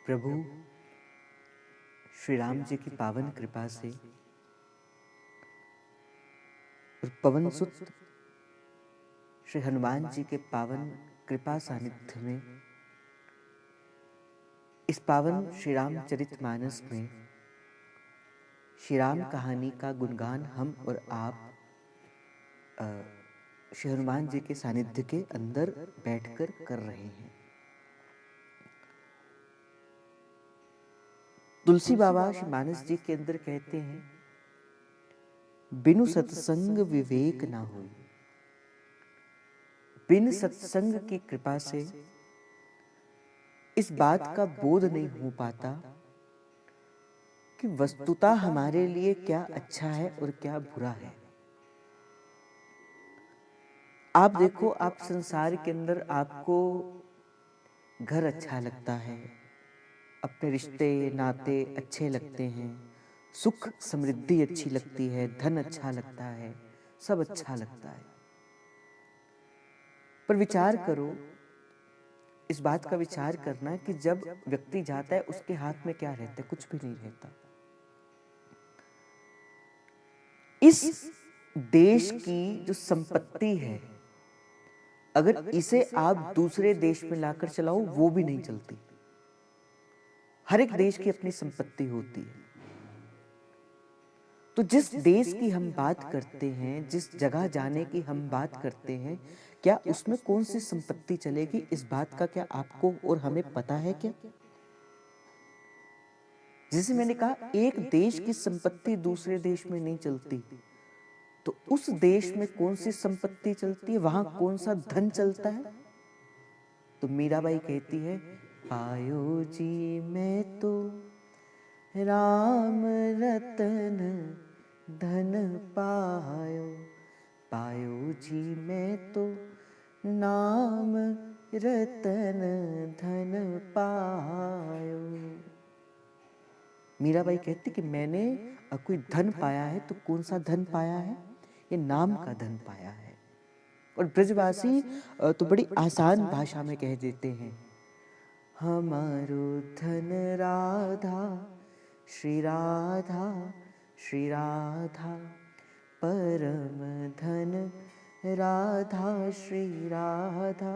प्रभु श्री राम जी की पावन कृपा से और पवन सुत श्री हनुमान जी के पावन कृपा सानिध्य में इस पावन श्री रामचरितमानस में श्री राम कहानी का गुणगान हम और आप श्री हनुमान जी के सानिध्य के अंदर बैठकर कर रहे हैं। तुलसी बाबा श्री मानस जी के अंदर कहते हैं, बिनु सत्संग विवेक ना होई। बिन सत्संग की कृपा से इस बात का बोध नहीं हो पाता कि वस्तुतः हमारे लिए क्या अच्छा है और क्या बुरा है। आप देखो, आप संसार के अंदर आपको घर अच्छा लगता है, अपने रिश्ते नाते अच्छे लगते हैं, सुख समृद्धि अच्छी लगती है, धन अच्छा लगता है, सब अच्छा लगता है। पर विचार करो, इस बात का विचार करना कि जब व्यक्ति जाता है उसके हाथ में क्या रहता है? कुछ भी नहीं रहता। इस देश की जो संपत्ति है, अगर इसे आप दूसरे देश में लाकर चलाओ वो भी नहीं चलती। हर एक देश की अपनी संपत्ति होती है। तो जिस देश की हम बात करते हैं, जिस जगह जाने की हम बात करते हैं, क्या उसमें कौन सी संपत्ति चलेगी, इस बात का क्या आपको और हमें पता है क्या? जैसे मैंने कहा, एक देश की संपत्ति दूसरे देश में नहीं चलती, तो उस देश में कौन सी संपत्ति चलती है, वहां कौन सा धन चलता है? तो मीराबाई कहती है, पायो जी मैं तो राम रतन धन पायो। पायो जी मैं तो नाम रतन धन पायो। मीराबाई कहती कि मैंने कोई धन पाया है, तो कौन सा धन पाया है? ये नाम का धन पाया है। और ब्रजवासी तो बड़ी आसान भाषा में कह देते हैं, हमारो धन राधा श्री राधा, श्री राधा परम धन राधा, श्री राधा,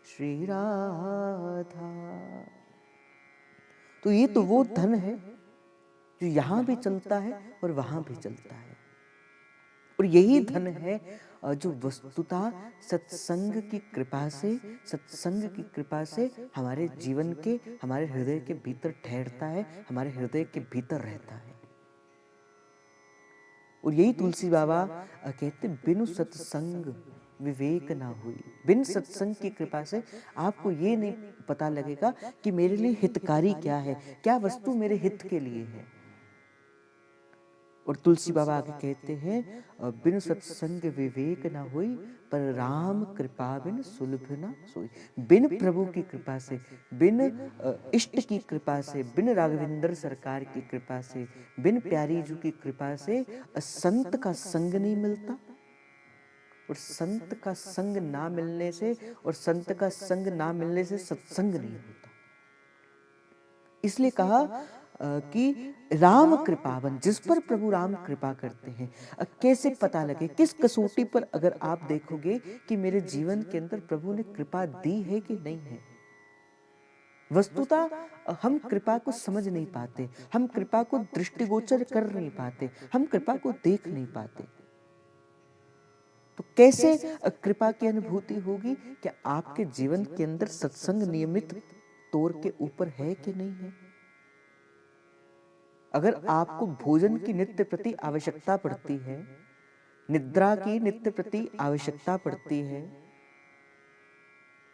श्री राधा। तो ये तो वो धन है जो यहां भी चलता है और वहां भी चलता है। और यही धन है जो वस्तुतः सत्संग की कृपा से, सत्संग की कृपा से हमारे जीवन के, हमारे हृदय के भीतर ठहरता है, हमारे हृदय के भीतर रहता है। और यही तुलसी बाबा कहते, बिनु सत्संग विवेक ना हुई। बिन सत्संग की कृपा से आपको ये नहीं पता लगेगा कि मेरे लिए हितकारी क्या है, क्या वस्तु मेरे हित के लिए है। और तुलसी बाबा आगे कहते हैं, बिन सत्संग विवेक ना हुई, पर राम कृपा बिन सुलभ ना सोई। बिन प्रभु की कृपा से, बिन इष्ट की कृपा से, बिन राघवेंद्र सरकार की कृपा से, बिन प्यारी जी की कृपा से संत का संग नहीं मिलता। और संत का संग ना मिलने से, और संत का संग ना मिलने से सत्संग नहीं होता। इसलिए कहा कि राम कृपावन, जिस पर प्रभु राम कृपा करते हैं। कैसे पता लगे, किस कसौटी पर अगर आप देखोगे कि मेरे जीवन के अंदर प्रभु ने कृपा दी है कि नहीं है? वस्तुतः हम कृपा को समझ नहीं पाते, हम कृपा को दृष्टिगोचर कर नहीं पाते, हम कृपा को देख नहीं पाते। तो कैसे कृपा की अनुभूति होगी? क्या आपके जीवन के अंदर सत्संग नियमित तौर के ऊपर है कि नहीं है? अगर आपको भोजन की नित्य प्रति आवश्यकता पड़ती है, निद्रा की नित्य प्रति आवश्यकता पड़ती है,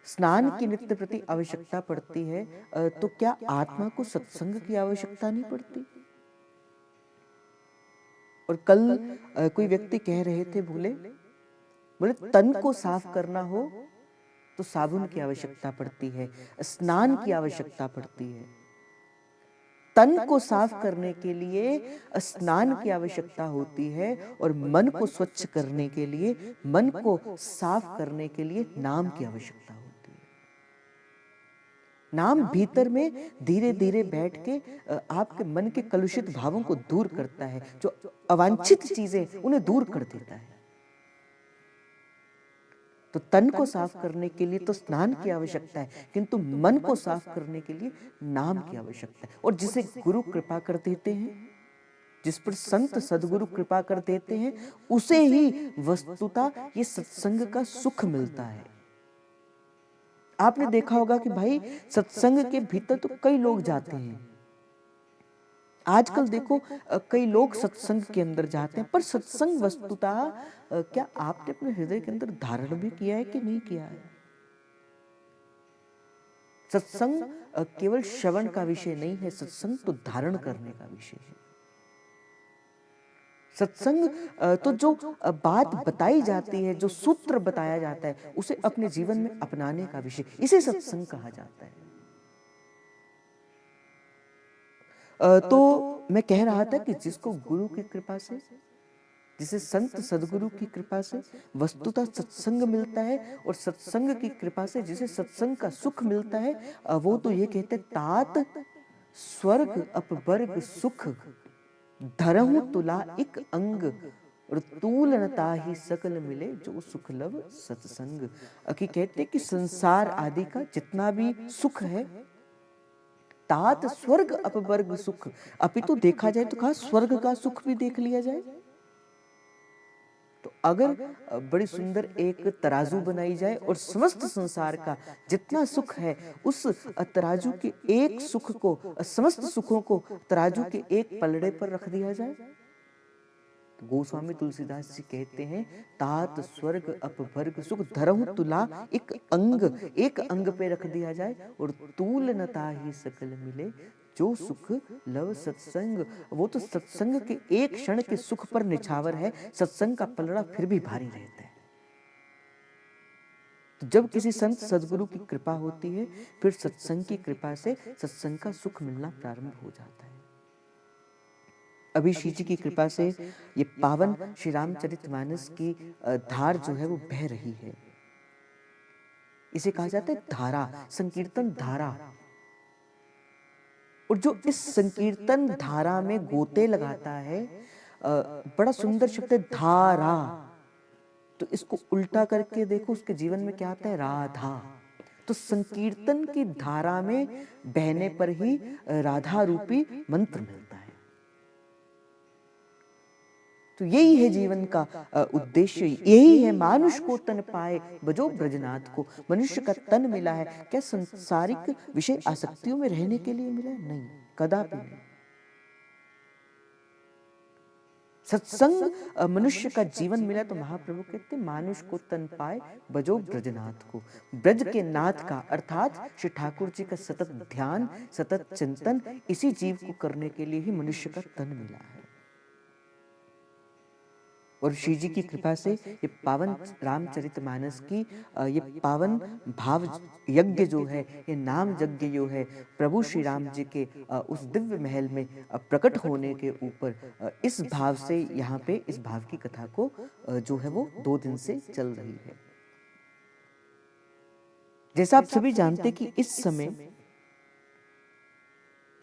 स्नान की नित्य प्रति आवश्यकता पड़ती है, तो क्या आत्मा को सत्संग की आवश्यकता नहीं पड़ती? और कल कोई व्यक्ति कह रहे थे, बोले तन को साफ करना हो तो साबुन की आवश्यकता पड़ती है, स्नान की आवश्यकता पड़ती है। तन को साफ करने के लिए स्नान की आवश्यकता होती है, और मन को स्वच्छ करने के लिए, मन को साफ करने के लिए नाम की आवश्यकता होती है। नाम भीतर में धीरे धीरे बैठ के आपके मन के कलुषित भावों को दूर करता है, जो अवांछित चीजें उन्हें दूर कर देता है। तो तन को साफ करने के लिए तो स्नान की आवश्यकता है, किंतु मन को साफ करने के लिए नाम की आवश्यकता है। और जिसे गुरु कृपा कर देते हैं, जिस पर संत सदगुरु कृपा कर देते हैं, उसे ही वस्तुतः ये सत्संग का सुख मिलता है। आपने देखा होगा कि भाई सत्संग के भीतर तो कई लोग जाते हैं। आजकल देखो कई लोग सत्संग के अंदर जाते हैं, पर सत्संग वस्तुतः क्या आपने अपने हृदय के अंदर धारण भी किया है कि नहीं किया है? सत्संग केवल श्रवण का विषय नहीं है, सत्संग तो धारण करने का विषय है। सत्संग तो जो बात बताई जाती है, जो सूत्र बताया जाता है, उसे अपने जीवन में अपनाने का विषय, इसे सत्संग कहा जाता है। तो मैं कह रहा था कि जिसको गुरु की कृपा से, जिसे संत सदगुरु की कृपा से वस्तुतः सत्संग मिलता है, और सत्संग की कृपा से जिसे सत्संग का सुख मिलता है, वो तो ये कहते तात स्वर्ग अपवर्ग सुख धरहु तुला एक अंग, और तूलनता ही सकल मिले जो सुख लव सत्संग। कि कहते कि संसार आदि का जितना भी सुख है, तात स्वर्ग अपवर्ग सुख, अपितु देखा जाए तो कहा स्वर्ग का सुख भी देख लिया जाए। तो अगर बड़ी सुंदर एक तराजू बनाई जाए और समस्त संसार का जितना सुख है, उस तराजू के एक सुख को, समस्त सुखों को तराजू के एक पलड़े पर रख दिया जाए, तो गोस्वामी तुलसीदास जी कहते हैं तात स्वर्ग अपवर्ग सुख धरहु तुला एक अंग पे रख दिया जाए, और तूलनता ही सकल मिले जो सुख लव सत्संग। वो तो सत्संग के एक क्षण के सुख पर निछावर है, सत्संग का पलड़ा फिर भी भारी रहता है। तो जब किसी संत सदगुरु की कृपा होती है, फिर सत्संग की कृपा से सत्संग का सुख मिलना प्रारंभ हो जाता है। अभी श्री जी की कृपा से ये पावन श्री रामचरितमानस की धार जो है वो बह रही है। इसे कहा जाता है धारा, संकीर्तन धारा। और जो इस संकीर्तन धारा में गोते लगाता है, बड़ा सुंदर शब्द है धारा। तो इसको उल्टा करके देखो, उसके जीवन में क्या आता है? राधा। तो संकीर्तन की धारा में बहने पर ही राधा रूपी मंत्र मिलता है। तो यही है जीवन का उद्देश्य, यही है मानुष को तन पाए बजो ब्रजनाथ को। मनुष्य का तन मिला है क्या संसारिक विषय आसक्तियों में रहने के लिए मिला है? नहीं, कदापि नहीं। सत्संग मनुष्य का जीवन मिला, तो महाप्रभु कहते मानुष को तन पाए बजो ब्रजनाथ को। ब्रज के नाथ का अर्थात श्री ठाकुर जी का सतत ध्यान, सतत चिंतन, इसी जीव को करने के लिए ही मनुष्य का तन मिला है। और श्री जी की कृपा से ये पावन रामचरितमानस की ये पावन भाव यज्ञ जो है, ये नाम यज्ञ जो है, प्रभु श्री राम जी के उस दिव्य महल में प्रकट होने के ऊपर इस भाव से यहाँ पे इस भाव की कथा को जो है वो 2 दिन से चल रही है। जैसा आप सभी जानते कि इस समय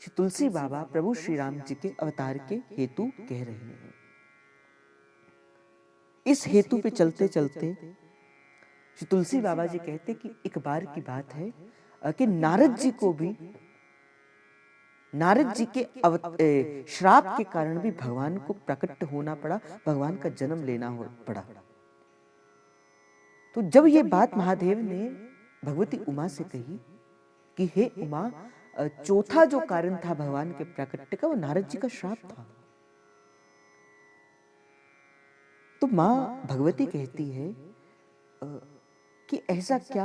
श्री तुलसी बाबा प्रभु श्री राम जी के अवतार के हेतु कह रहे हैं। इस हेतु पे चलते चलते श्री तुलसी बाबा जी कहते कि एक बार की बात है कि नारद जी को भी, नारद जी के श्राप के कारण भी भगवान को प्रकट होना पड़ा, भगवान का जन्म लेना पड़ा। तो जब ये बात महादेव ने भगवती उमा से कही कि हे उमा, चौथा जो कारण था भगवान के प्रकट का, वो नारद जी का श्राप था। तो मां भगवती कहती है कि ऐसा क्या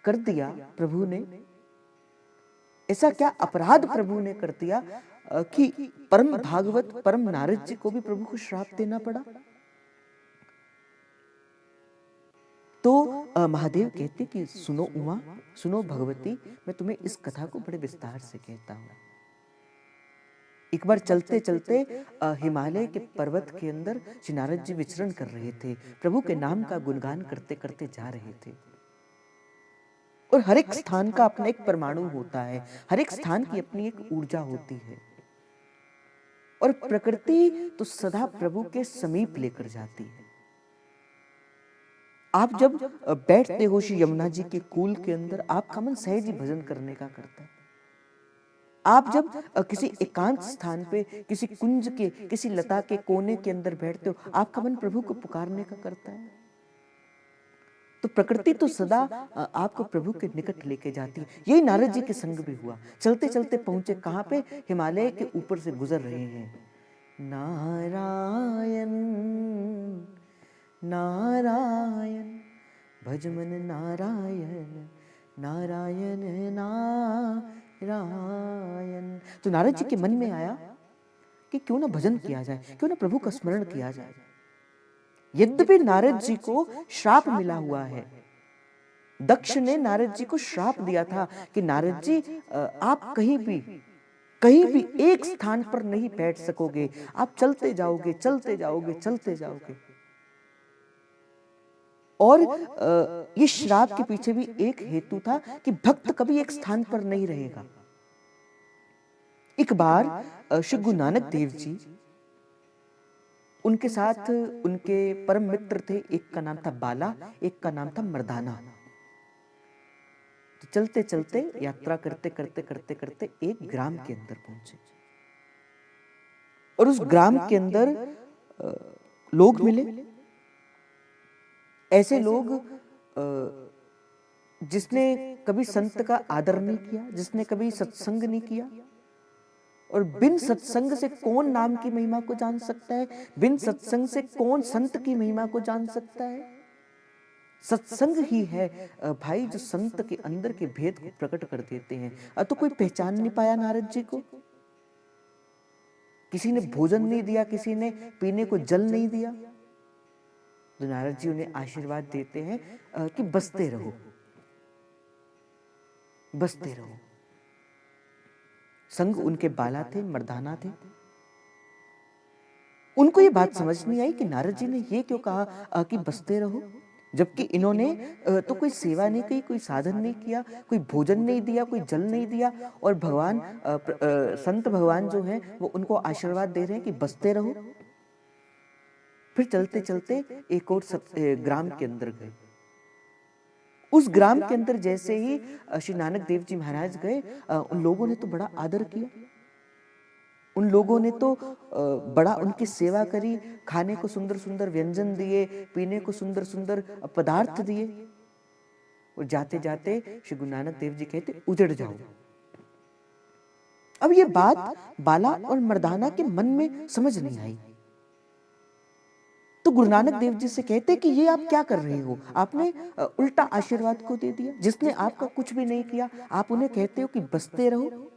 कर दिया प्रभु ने, ऐसा क्या अपराध प्रभु ने कर दिया कि परम भागवत परम नारद जी को भी प्रभु को श्राप देना पड़ा। तो महादेव कहते कि सुनो उमा, सुनो भगवती, मैं तुम्हें इस कथा को बड़े विस्तार से कहता हूं। एक बार चलते चलते हिमालय के पर्वत के अंदर श्री नारद जी विचरण कर रहे थे, प्रभु के नाम का गुणगान करते करते जा रहे थे। और हर एक स्थान का अपना एक परमाणु होता है, हर एक स्थान की अपनी एक ऊर्जा होती है। और प्रकृति तो सदा प्रभु के समीप लेकर जाती है। आप जब बैठते हो श्री यमुना जी के कूल के अंदर, आपका मन सहज ही भजन करने का करता है। आप जब किसी एकांत स्थान पे, किसी कुंज के, किसी लता के कोने के अंदर बैठते हो, आपका मन प्रभु को पुकारने का करता है। तो प्रकृति तो सदा आपको प्रभु के निकट लेके जाती है। यही नारद जी के संग भी हुआ। चलते चलते पहुंचे कहां पे? हिमालय के ऊपर से गुजर रहे हैं। नारायण नारायण भजमन नारायण नारायण नारायण। तो नारद जी के मन में आया कि क्यों ना भजन किया जाए, क्यों ना प्रभु का स्मरण किया जाए। यद्यपि नारद जी को श्राप मिला हुआ है, दक्ष ने नारद जी को श्राप दिया था कि नारद जी आप कहीं भी एक स्थान पर नहीं बैठ सकोगे, आप चलते जाओगे चलते जाओगे चलते जाओगे। और ये श्राप के पीछे भी एक हेतु था कि भक्त कभी एक स्थान पर नहीं रहेगा। एक बार श्री गुरु नानक देव जी, उनके साथ उनके परम मित्र थे, एक का नाम था बाला, एक का नाम था मर्दाना। तो चलते चलते यात्रा करते करते करते करते एक ग्राम के अंदर पहुंचे और उस ग्राम के अंदर लोग मिले, ऐसे लोग जिसने कभी संत का आदर नहीं किया, जिसने कभी सत्संग नहीं किया। और बिन सत्संग से कौन नाम की महिमा को जान सकता है? बिन सत्संग से कौन संत की महिमा को जान सकता है? सत्संग ही है भाई जो संत के अंदर के भेद को प्रकट कर देते हैं। तो कोई पहचान नहीं पाया नारद जी को। किसी ने भोजन नहीं दिया, किसी ने पीने को जल नहीं दिया। तो नारद जी उन्हें आशीर्वाद देते हैं कि बसते रहो बसते रहो। संग उनके बाला थे, मर्दाना थे। उनको ये बात समझ नहीं आई कि नारद जी ने ये क्यों कहा कि बसते रहो, जबकि इन्होंने तो कोई सेवा नहीं की, कोई साधन नहीं किया, कोई भोजन नहीं दिया, कोई जल नहीं दिया। और भगवान संत भगवान जो हैं वो उनको आशीर्वाद दे रहे हैं कि बसते रहो। फिर चलते चलते एक और ग्राम के अंदर गए। उस ग्राम के अंदर जैसे ही श्री नानक देव जी महाराज गए, उन लोगों ने तो बड़ा आदर किया, उन लोगों ने तो बड़ा उनकी सेवा करी, खाने को सुंदर सुंदर व्यंजन दिए, पीने को सुंदर सुंदर पदार्थ दिए। और जाते जाते श्री गुरु नानक देव जी कहते उजड़ जाओ। अब ये बात बाला और मर्दाना के मन में समझ नहीं आई। तो गुरु नानक देव जी से कहते कि ये आप क्या कर रहे हो? आपने उल्टा आशीर्वाद को दे दिया। जिसने आपका कुछ भी नहीं किया, आप उन्हें कहते हो कि बसते रहो।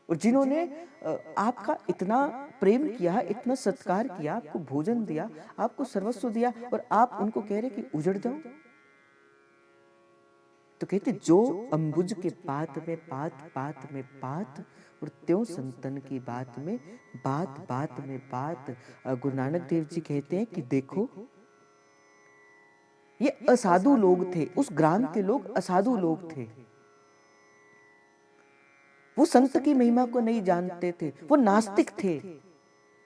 और जिन्होंने आपका इतना प्रेम किया, इतना सत्कार किया, आपको भोजन दिया, आपको सर्वस्व दिया, और आप उनको कह रहे कि उजड़ जाओ। तो कहते जो अंबुज के पात में पात, पात में पात, और त्यों संतन की बात में बात, बात में बात। गुरु नानक देव जी कहते हैं कि देखो ये असाधु लोग थे, उस ग्राम के लोग असाधु लोग थे। वो संत की महिमा को नहीं जानते थे, वो नास्तिक थे,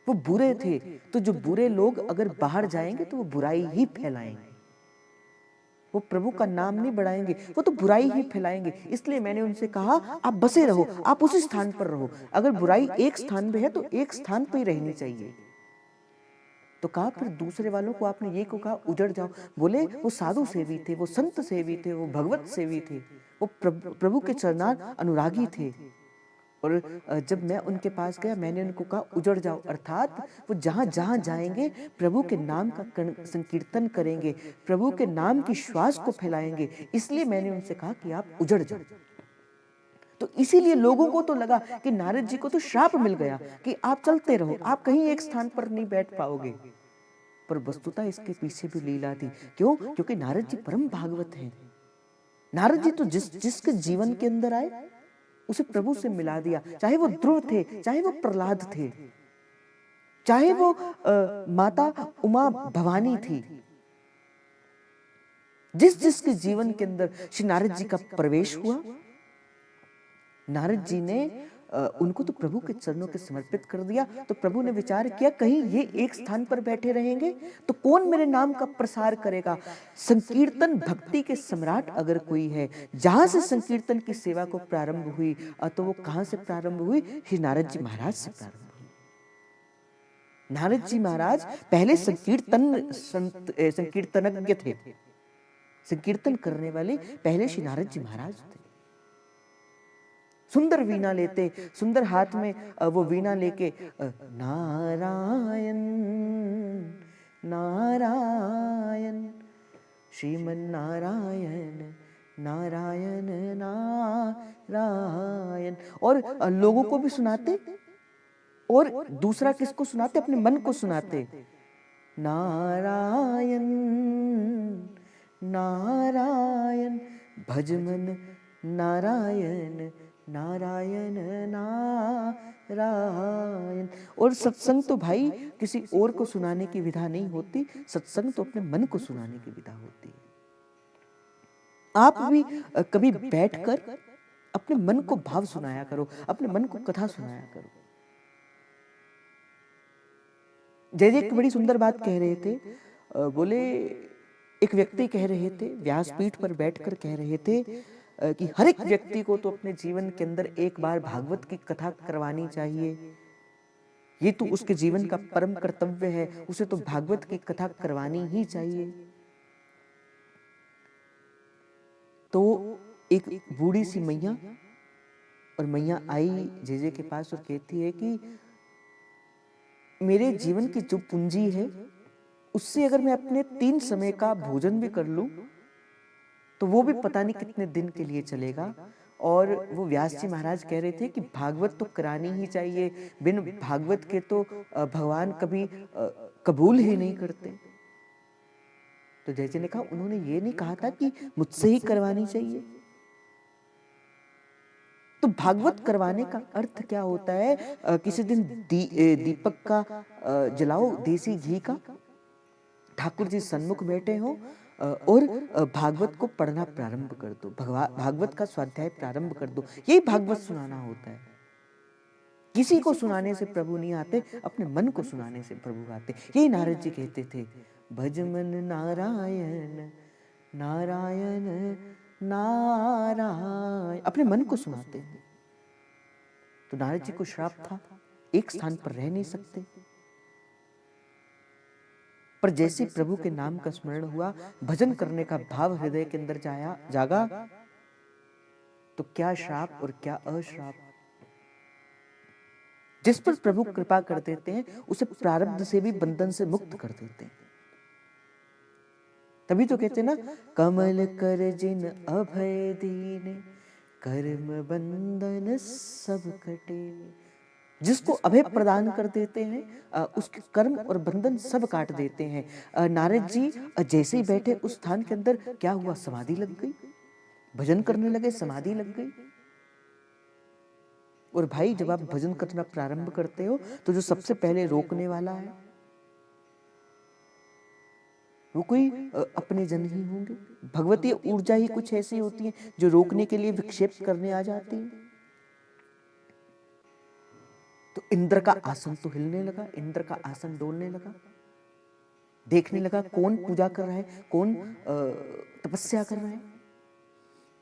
वो बुरे थे। तो जो बुरे लोग अगर बाहर जाएंगे तो वो बुराई ही फैलाएंगे, वो प्रभु का नाम नहीं बढ़ाएंगे, वो तो बुराई ही फैलाएंगे। इसलिए मैंने उनसे कहा आप बसे रहो, आप उसी स्थान पर रहो। अगर बुराई एक स्थान पे है तो एक स्थान पे ही रहनी चाहिए। तो कहा फिर दूसरे वालों को आपने ये को कहा उजड़ जाओ। बोले वो साधु सेवी थे, वो संत सेवी थे, वो भगवत सेवी थे, वो प्रभु के चरणार अनुरागी थे। और जब मैं उनके पास गया, मैंने उनको कहा उजड़ जाओ, अर्थात वो जहां जहां जाएंगे प्रभु के नाम का संकीर्तन करेंगे, प्रभु के नाम की श्वास को फैलाएंगे। इसलिए मैंने उनसे कहा कि आप उजड़ जाओ। तो इसीलिए लोगों को तो लगा कि नारद जी को तो श्राप मिल गया कि आप चलते रहो, आप कहीं एक स्थान पर नहीं बैठ पाओगे। पर वस्तुतः इसके पीछे भी लीला थी। क्यों? क्योंकि नारद जी परम भागवत हैं। नारद जी तो जिसके जीवन के अंदर आए उसे प्रभु से मिला दिया। चाहे वो ध्रुव थे, चाहे वो प्रहलाद थे, चाहे वो माता उमा भवानी थी, जिस जिसके जीवन के अंदर श्री नारद जी का प्रवेश हुआ, नारद जी ने उनको तो प्रभु के चरणों के समर्पित कर दिया। तो प्रभु ने विचार किया, कहीं ये एक स्थान पर बैठे रहेंगे तो कौन मेरे नाम का प्रसार करेगा। संकीर्तन भक्ति के सम्राट अगर कोई है, जहां से संकीर्तन की सेवा को प्रारंभ हुई, तो वो कहां से प्रारंभ हुई? श्री नारद जी महाराज से प्रारंभ हुई। नारद जी महाराज पहले संकीर्तनज्ञ थे, संकीर्तन करने वाले पहले श्री नारद जी महाराज थे। सुंदर वीणा लेते, सुंदर हाथ में वो वीणा लेके नारायण नारायण श्रीमन नारायण नारायण नारायण, और लोगों को भी सुनाते, और दूसरा किसको सुनाते? अपने मन को सुनाते। नारायण नारायण भज मन नारायण नारायण नारायण। और सत्संग तो भाई किसी और को सुनाने की विधा नहीं होती, सत्संग तो अपने मन को सुनाने की विधा होती है। आप भी कभी बैठकर अपने मन को भाव सुनाया करो, अपने मन को कथा सुनाया करो। जय जय एक बड़ी सुंदर बात कह रहे थे, बोले एक व्यक्ति कह रहे थे, व्यासपीठ पर बैठकर कह रहे थे कि हर एक व्यक्ति को तो अपने जीवन के अंदर एक बार भागवत की कथा करवानी चाहिए, ये तो उसके जीवन का परम कर्तव्य है, उसे तो भागवत की कथा करवानी ही चाहिए। तो एक बूढ़ी सी मैया, और मैया आई जेजे के पास और कहती है कि मेरे जीवन की जो पूंजी है उससे अगर मैं अपने 3 समय का भोजन भी कर लूं तो वो भी पता नहीं कितने दिन के लिए चलेगा। और वो व्यास जी महाराज कह रहे थे कि भागवत तो करानी ही चाहिए, बिन भागवत के तो भगवान कभी कबूल ही नहीं करते। तो जैसे ने कहा, उन्होंने ये नहीं कहा था कि मुझसे ही करवानी चाहिए। तो भागवत करवाने का अर्थ क्या होता है? किसी दिन दीपक का जलाओ देसी घी का, ठाकुर जी सन्मुख बैठे हो और भागवत को पढ़ना प्रारंभ कर दो, भागवत का स्वाध्याय प्रारंभ कर दो। यही भागवत सुनाना होता है। किसी को सुनाने से प्रभु नहीं आते, अपने मन को सुनाने से प्रभु आते। यही नारद जी कहते थे, भज मन नारायण नारायण नारायण, अपने मन को सुनाते हैं। तो नारद जी को श्राप था, एक स्थान पर रह नहीं सकते। पर जैसे प्रभु के नाम का स्मरण हुआ, भजन करने का भाव हृदय के अंदर जागा, तो क्या श्राप और क्या अश्राप। जिस पर प्रभु कृपा कर देते हैं उसे प्रारब्ध से भी बंधन से मुक्त कर देते हैं। तभी तो कहते हैं ना, कमल कर जिन अभय दीने, कर्म बंधन सब कटे। जिसको अभय प्रदान कर देते हैं उसके कर्म और बंधन सब काट देते हैं। नारद जी जैसे ही बैठे उस स्थान के अंदर, क्या हुआ? समाधि लग गई, भजन करने लगे, समाधि लग गई। और भाई जब आप भजन करना प्रारंभ करते हो तो जो सबसे पहले रोकने वाला है वो कोई अपने जन ही होंगे। भगवतीय ऊर्जा ही कुछ ऐसी होती है जो रोकने के लिए विक्षेप करने आ जाती है। तो इंद्र का आसन तो हिलने लगा, इंद्र का आसन डोलने लगा, देखने लगा कौन पूजा कर रहा है, कौन तपस्या कर रहा है।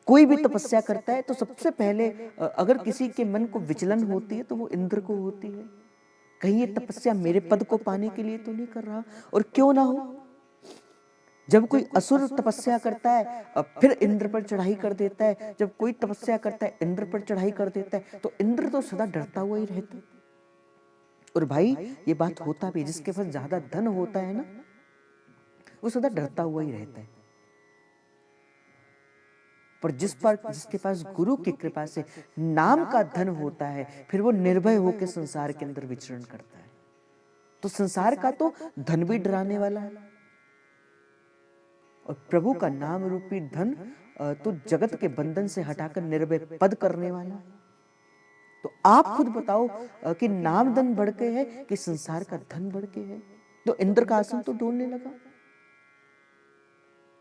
कोई भी तपस्या करता है तो सबसे पहले अगर किसी के मन को विचलन होती है तो वो इंद्र को होती है। कहीं ये तपस्या मेरे पद को पाने के लिए तो नहीं कर रहा। और क्यों ना हो, जब कोई असुर तपस्या करता है फिर इंद्र पर चढ़ाई कर देता है, जब कोई तपस्या करता है इंद्र पर चढ़ाई कर देता है, तो इंद्र तो सदा डरता हुआ ही रहता है। और भाई ये बात होता भी, जिसके पास ज्यादा धन होता है ना, वो सदा डरता हुआ ही रहता है। पर जिसके पास गुरु की कृपा से नाम का धन होता है, फिर वो निर्भय होकर संसार के अंदर विचरण करता है। तो संसार का तो धन भी डराने वाला है, और प्रभु का नाम रूपी धन तो जगत के बंधन से हटाकर निर्भय पद करने वाला है। तो आप खुद बताओ कि नाम धन बढ़ के है कि संसार का धन बढ़ के है? तो इंद्र का आसन तो डोलने लगा।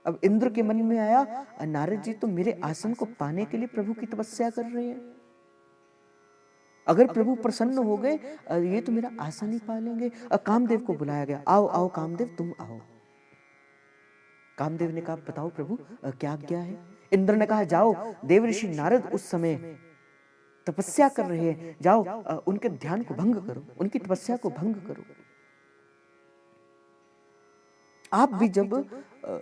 अब इंद्र के मन में आया, नारद जी तो मेरे आसन को पाने के लिए प्रभु की तपस्या कर रहे हैं, अगर प्रभु प्रसन्न हो गए ये तो मेरा आसन ही पा लेंगे। कामदेव को बुलाया गया, आओ आओ कामदेव तुम आओ। कामदेव ने कहा बताओ प्रभु क्या आज्ञा है। इंद्र ने कहा जाओ, देव ऋषि नारद उस समय तपस्या कर रहे हैं, जाओ उनके ध्यान को भंग करो, उनकी तपस्या को भंग करो। आप भी जब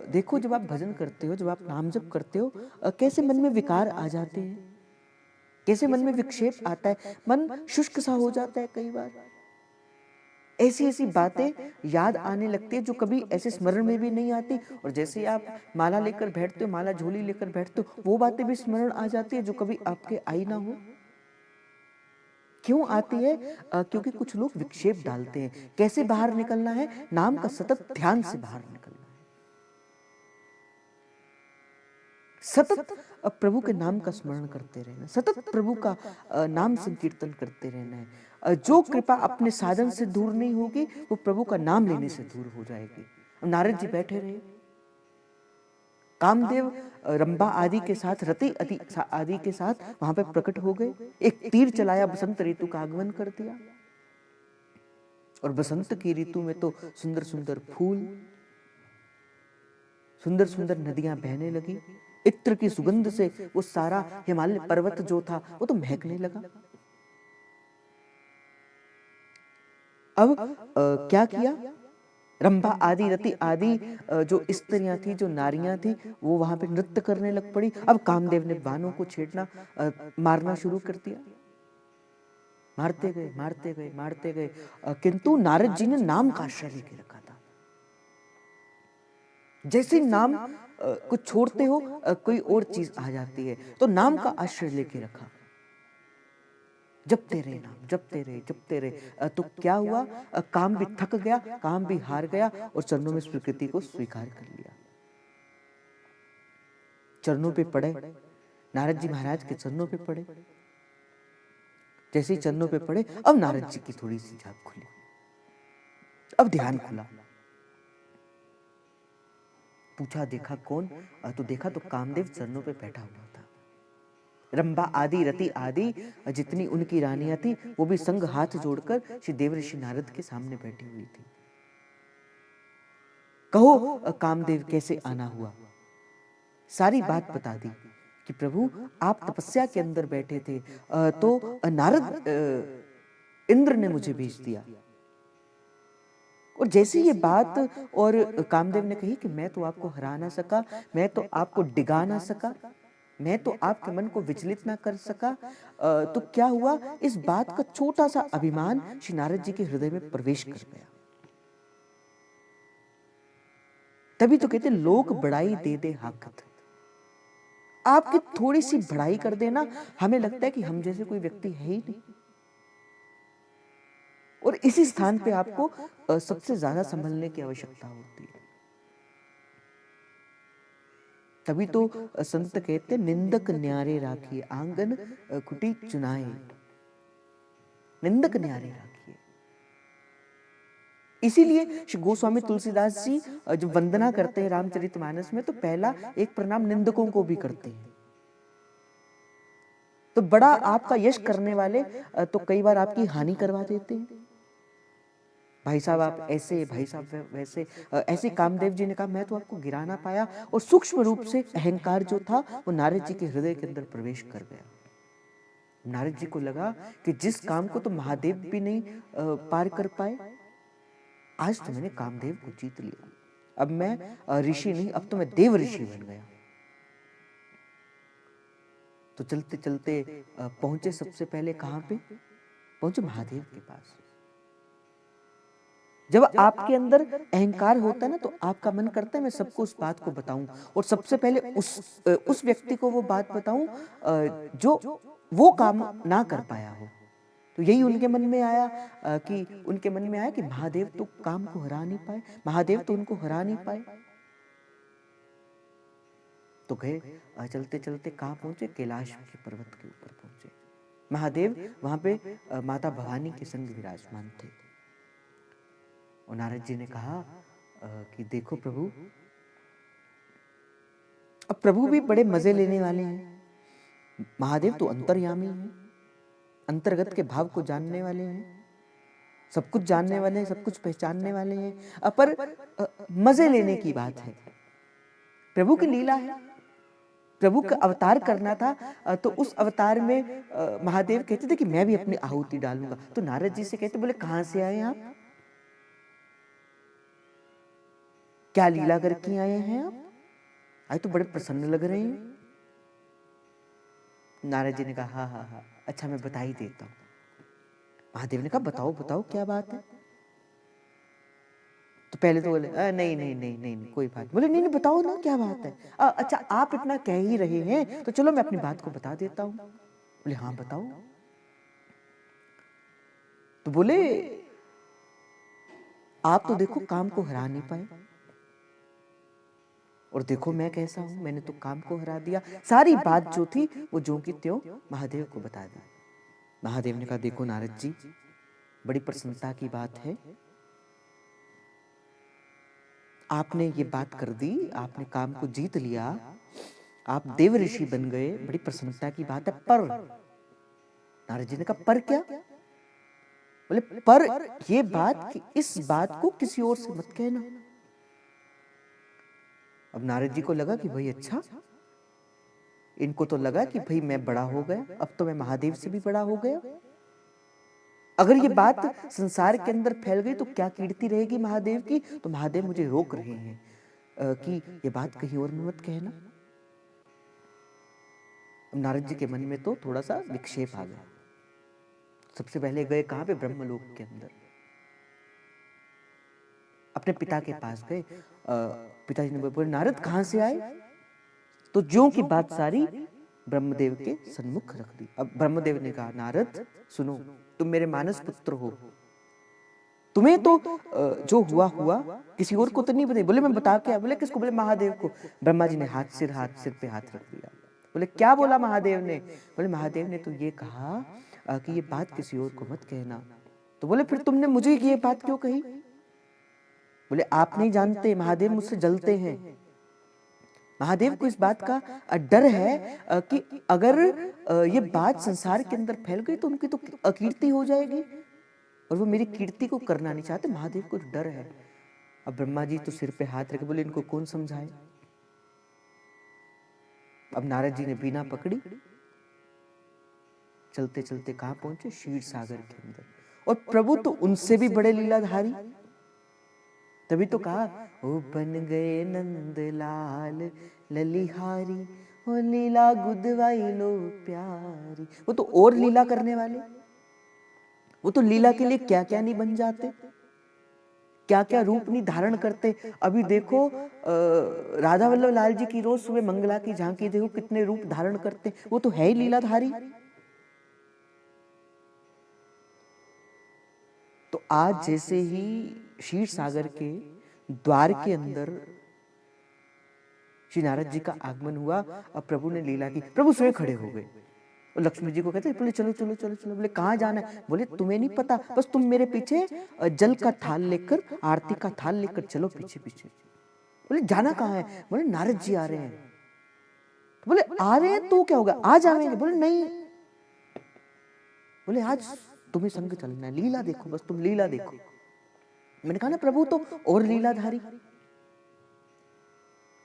देखो, जब आप भजन करते हो, जब आप नाम जप करते हो, कैसे मन में विकार आ जाते हैं, कैसे मन में विक्षेप आता है, मन शुष्क सा हो जाता है। कई बार ऐसी ऐसी बातें याद आने लगती है जो कभी ऐसे स्मरण में भी नहीं आती, और जैसे ही आप माला लेकर बैठते हो, माला झोली लेकर बैठते हो, वो बातें भी स्मरण आ जाती है जो कभी आपके आई ना हो। क्यों आती है? क्योंकि कुछ लोग विक्षेप डालते हैं। कैसे बाहर निकलना है? नाम का सतत ध्यान से बाहर निकलना है, सतत प्रभु के नाम का स्मरण करते रहना, सतत प्रभु का नाम संकीर्तन करते रहना है। जो कृपा अपने साधन से दूर नहीं होगी, वो प्रभु का नाम लेने से दूर हो जाएगी। नारद जी बैठे रहे, कामदेव रंभा आदि के साथ, रति आदि के साथ वहां पे प्रकट हो गए। एक तीर चलाया, बसंत ऋतु का आगमन कर दिया, और बसंत की ऋतु में तो सुंदर सुंदर फूल, सुंदर सुंदर नदियां बहने लगी। इत्र की सुगंध से वो सारा हिमालय पर्वत जो था वो तो महकने लगा। अब क्या किया? रंभा आदि, रति आदि जो स्त्रियां थी, जो नारियां थी, वो वहां पे नृत्य करने लग पड़ी। अब कामदेव ने बाणों को छेड़ना, मारना शुरू कर दिया। मारते गए, मारते गए, मारते गए, किंतु नारद जी ने नाम का आश्रय लेके रखा था। जैसे नाम को छोड़ते हो कोई और चीज आ जाती है, तो नाम का आश्रय लेके रखा। जपते रहे नाम, जपते रहे, जपते रहे। तो क्या हुआ? काम भी थक गया, काम भी हार गया, और चरणों में स्वीकृति को स्वीकार कर लिया। चरणों पे पड़े, नारद जी महाराज के चरणों पे पड़े। जैसे ही चरणों पे पड़े, अब नारद जी की थोड़ी सी झांक खुली, अब ध्यान खुला। पूछा, देखा कौन? तो देखा तो कामदेव चरणों पे बैठा हुआ था। रंभा आदि, रति आदि जितनी उनकी रानियां थी, वो भी संग हाथ जोड़कर श्री देव ऋषि नारद के सामने बैठी हुई थी। कहो कामदेव कैसे आना हुआ? सारी बात बता दी कि प्रभु आप तपस्या के अंदर बैठे थे, तो नारद इंद्र ने मुझे भेज दिया। और जैसी ये बात और कामदेव ने कही कि मैं तो आपको हरा ना सका, मैं तो आपको डिगा ना सका, मैं तो आपके मन को विचलित ना कर सका, तो क्या हुआ? इस बात का छोटा सा अभिमान श्री नारद जी के हृदय में प्रवेश कर गया। तभी तो कहते लोक बड़ाई दे दे हाकत। आपकी थोड़ी सी बड़ाई कर देना, हमें लगता है कि हम जैसे कोई व्यक्ति है ही नहीं। और इसी स्थान पे आपको सबसे ज्यादा संभलने की आवश्यकता होती है। तभी तो संत कहते निंदक न्यारे राखिए, आंगन कुटी चुनाए। निंदक न्यारे राखिए। इसीलिए श्री गोस्वामी तुलसीदास जी जब वंदना करते हैं रामचरितमानस में, तो पहला एक प्रणाम निंदकों को भी करते हैं। तो बड़ा आपका यश करने वाले तो कई बार आपकी हानि करवा देते हैं। भाई साहब आप ऐसे, भाई साहब वैसे। ऐसे कामदेव जी ने कहा मैं तो आपको गिरा ना पाया, और सूक्ष्म रूप से अहंकार जो था वो नारद जी के हृदय के अंदर प्रवेश कर गया। नारद जी को लगा कि जिस काम को तो महादेव भी नहीं पार कर पाए, आज तो मैंने कामदेव को जीत लिया। अब मैं ऋषि नहीं, अब तो मैं देव ऋषि बन गया। तो चलते चलते पहुंचे सबसे पहले कहां पे? पहुंचे महादेव के पास। जब आपके अंदर अहंकार होता है ना, तो आपका मन करता है मैं सबको उस बात को बताऊं, और सबसे पहले उस व्यक्ति को वो बात बताऊं जो वो काम ना कर पाया हो। तो यही उनके मन में आया कि उनके मन में आया कि महादेव तो काम को हरा नहीं पाए, महादेव तो उनको हरा नहीं पाए। तो गए, चलते चलते कहाँ पहुंचे? कैलाश के पर्वत के ऊपर पहुंचे। महादेव वहां पे माता भवानी के संग विराजमान थे। और नारद जी ने कहा कि देखो प्रभु, अब प्रभु भी बड़े मजे लेने वाले हैं। महादेव तो अंतर्यामी हैं, अंतर्गत के भाव को जानने वाले हैं, सब कुछ जानने वाले हैं, सब कुछ पहचानने वाले हैं। पर मजे लेने की बात है, प्रभु की लीला है, प्रभु का अवतार करना था। तो उस अवतार में महादेव कहते थे कि मैं भी अपनी आहुति डालूंगा। तो नारद जी से कहते, बोले कहां से आए आप, क्या लीला करके आए हैं आप, आज तो बड़े प्रसन्न लग रहे हैं। नारद जी ने कहा हाँ हाँ हाँ, अच्छा मैं बता ही देता हूं। महादेव ने कहा बताओ बताओ क्या बात है। तो पहले तो बोले नहीं नहीं नहीं नहीं नहीं कोई बात। बोले नहीं नहीं बताओ ना क्या बात है। अच्छा आप इतना कह ही रहे हैं तो चलो मैं अपनी बात को बता देता हूं। बोले हाँ बताओ। तो बोले आप तो देखो काम को हरा नहीं पाए, और देखो मैं कैसा हूं, मैंने तो काम को हरा दिया। सारी बात जो थी वो ज्यों की त्यों महादेव को बता दी। महादेव ने कहा देखो नारद जी, बड़ी प्रसन्नता की बात है, आपने ये बात कर दी, आपने काम को जीत लिया, आप देव ऋषि बन गए, बड़ी प्रसन्नता की बात है। पर नारद जी ने कहा पर क्या। बोले पर ये बात कि इस बात को किसी और से मत कहना। अब नारद जी को लगा कि भाई अच्छा, इनको तो लगा कि भाई मैं बड़ा हो गया, अब तो मैं महादेव से भी बड़ा हो गया। अगर ये बात संसार के अंदर फैल गई तो क्या कीर्ति रहेगी महादेव की। तो महादेव मुझे रोक रहे हैं कि ये बात कहीं और में मत कहना। अब नारद जी के मन में तो थोड़ा सा विक्षेप आ गया। सबसे पहले गए कहां पे, ब्रह्मलोक के अंदर, अपने पिता के पास गए। पिताजी ने बोले नारद कहां से आए। तो ज्यों की बात सारी ब्रह्मदेव के सन्मुख रख दी। अब ब्रह्मदेव ने कहा नारद सुनो, तुम मेरे मानस पुत्र हो, तुम्हें तो जो हुआ हुआ, किसी और को तो नहीं बताई। बोले मैं बता क्या। बोले किसको। बोले महादेव को। ब्रह्मा जी ने सिर पे हाथ रख दिया। बोले क्या बोला महादेव ने। बोले महादेव ने तो ये कहा कि ये बात किसी और को मत कहना। तो बोले फिर तुमने मुझे ये बात क्यों कही। बोले आप नहीं जानते, महादेव मुझसे जलते हैं। महादेव को इस बात का डर है कि अगर ये बात संसार के अंदर फैल गई तो उनकी तो अकीर्ति हो जाएगी, और वो मेरी कीर्ति को करना नहीं चाहते। महादेव को डर है। अब ब्रह्मा जी तो सिर पे हाथ रखे, बोले इनको कौन समझाए। अब नारद जी ने बीना पकड़ी, चलते चलते कहां पहुंचे, क्षीर सागर के अंदर। और प्रभु तो उनसे भी बड़े लीलाधारी। तभी तो कहा ओ बन गए नंद लाल ललिहारी, ओ लीला गुदवाई लो प्यारी। वो तो और लीला करने वाले, वो तो लीला के लिए क्या क्या नहीं बन जाते, क्या क्या रूप नहीं धारण करते। अभी देखो राधा वल्लभ लाल जी की रोज सुबह मंगला की झांकी देखो, कितने रूप धारण करते। वो तो है ही लीलाधारी। तो आज जैसे ही क्षीर सागर के द्वार के अंदर श्री नारद जी का आगमन हुआ, अब प्रभु ने लीला की। प्रभु स्वयं खड़े हो गए और लक्ष्मी जी को कहते बोले चलो चलो चलो चलो। बोले कहाँ जाना है। बोले तुम्हें नहीं पता, बस तुम मेरे पीछे जल का थाल लेकर, आरती का थाल लेकर चलो पीछे पीछे। बोले जाना कहाँ है। बोले नारद जी आ रहे हैं। बोले आ रहे हैं तो क्या होगा, आज आएंगे। बोले नहीं, बोले आज तुम्हें संग चलना है, लीला देखो, बस तुम लीला देखो। मैंने कहा ना प्रभु तो और लीलाधारी।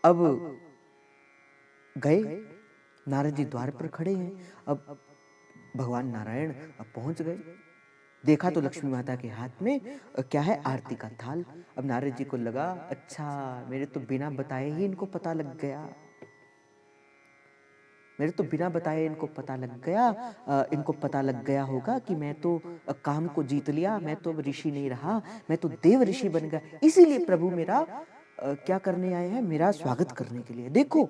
अब गए, नारद जी द्वार पर खड़े हैं। अब भगवान नारायण अब पहुंच गए। देखा तो लक्ष्मी माता के हाथ में क्या है, आरती का थाल। अब नारद जी को लगा अच्छा मेरे तो बिना बताए ही इनको पता लग गया, मेरे तो बिना बताए इनको पता लग गया। इनको पता लग गया होगा कि मैं तो काम को जीत लिया, मैं तो ऋषि नहीं रहा, मैं तो देव ऋषि बन गया। इसीलिए प्रभु मेरा क्या करने आए हैं, मेरा स्वागत करने के लिए। देखो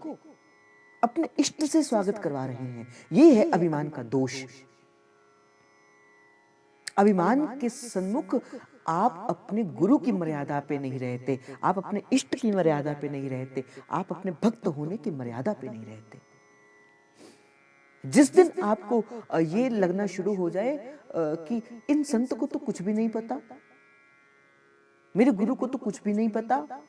अपने इष्ट से स्वागत करवा रहे हैं। ये है अभिमान का दोष। अभिमान के सन्मुख आप अपने गुरु की मर्यादा पे नहीं रहते, आप अपने इष्ट की मर्यादा पे नहीं रहते, आप अपने भक्त होने की मर्यादा पे नहीं रहते। जिस दिन आपको ये लगना शुरू हो जाए कि इन संत को तो कुछ भी नहीं पता, मेरे गुरु को तो कुछ भी नहीं पता,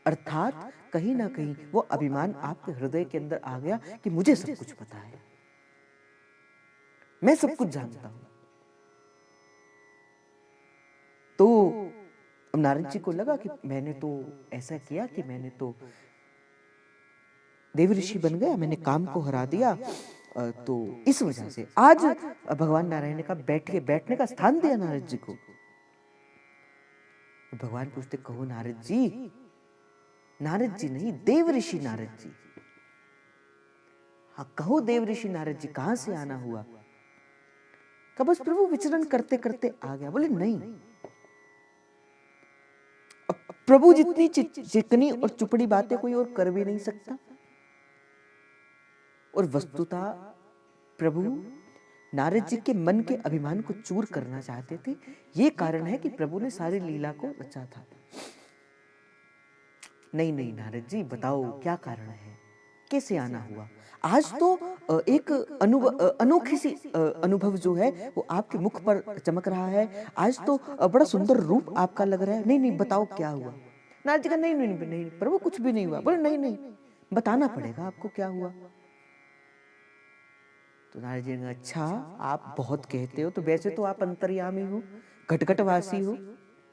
अर्थात कहीं ना कहीं वो अभिमान आपके हृदय के अंदर आ गया कि मुझे सब कुछ पता है, मैं सब कुछ जानता हूं। तो नारद जी को लगा कि मैंने तो ऐसा किया कि मैंने तो देव ऋषि बन गया, मैंने काम को हरा दिया। तो इस वजह से आज भगवान नारायण ने कहा बैठने का स्थान दिया नारद जी को। भगवान पूछते कहो नारद जी। नारद जी नहीं, देव ऋषि नारद जी। हाँ कहो देव ऋषि नारद जी, कहां से आना हुआ? कहा बस प्रभु विचरण करते करते आ गया। बोले नहीं, प्रभु जितनी चिकनी और चुपड़ी बातें कोई और कर भी नहीं सकता। और वस्तुतः प्रभु नारद जी के मन के अभिमान को चूर करना चाहते थे। ये कारण है कि प्रभु ने सारी लीला को रचा था। नहीं नहीं नारद जी, बताओ क्या कारण है, कैसे आना हुआ? आज तो एक अनोखी सी अनुभव जो है वो आपके मुख पर चमक रहा है। आज तो बड़ा सुंदर रूप आपका लग रहा है। नहीं नहीं बताओ क्या हुआ? नारद जी का नहीं नहीं नहीं, नहीं प्रभु कुछ भी नहीं हुआ। बोले नहीं नहीं, बताना पड़ेगा आपको क्या हुआ। तो नारद जी ने कहा अच्छा आप बहुत कहते हो, तो वैसे तो आप अंतर्यामी हो, घटघटवासी हो,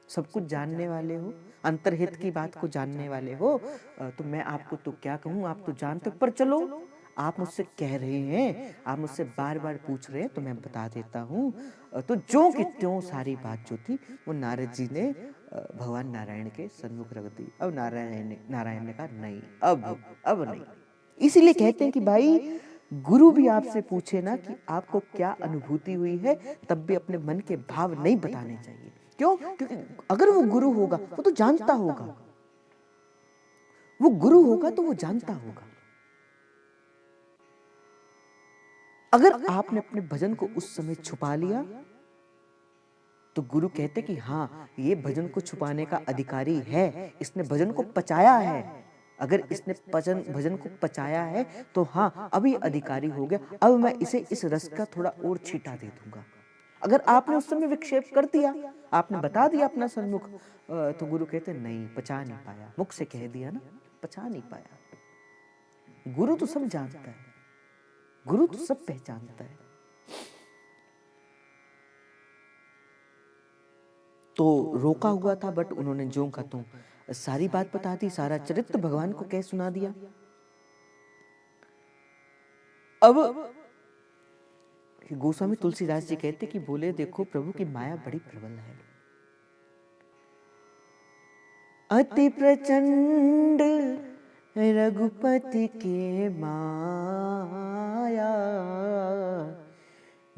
सब कुछ जानने वाले हो, अंतर्हित की बात को जानने वाले हो। तो मैं आपको तो क्या कहूँ, आप तो जानते हो। पर चलो आप मुझसे कह रहे हैं, आप मुझसे बार बार पूछ रहे हैं, तो मैं बता देता हूँ। तो जो कि त्यों सारी बात जो थी वो नारद जी ने भगवान नारायण के सन्मुख रख दी। अब नारायण ने कहा नहीं, अब नहीं। इसीलिए कहते हैं कि भाई गुरु भी आपसे पूछे ना कि आपको क्या अनुभूति हुई है, तब भी अपने मन के भाव नहीं बताने चाहिए। क्यों? क्योंकि अगर वो गुरु होगा वो तो जानता होगा, वो गुरु होगा तो वो जानता होगा। अगर आपने अपने भजन को उस समय छुपा लिया तो गुरु कहते कि हाँ ये भजन को छुपाने का अधिकारी है, इसने भजन को पचाया है। अगर इसने भजन को पचाया है तो हाँ अभी अधिकारी हो गया, अब मैं इसे इस रस का थोड़ा और छींटा दे दूंगा। अगर आपने उस समय विक्षेप कर दिया, आपने बता दिया अपना सन्मुख, तो गुरु कहते नहीं, पचा नहीं पाया। मुख से कह दिया ना, पचा नहीं पाया। गुरु तो सब जानता है, गुरु तो सब पहचानता है। तो रोका हुआ था, बट उन्होंने ज्यों का त्यों सारी बात बता दी, सारा चरित्र भगवान को कह सुना दिया। अब गोस्वामी तुलसीदास जी कहते कि बोले देखो प्रभु की माया बड़ी प्रबल है, अति प्रचंड रघुपति के माया,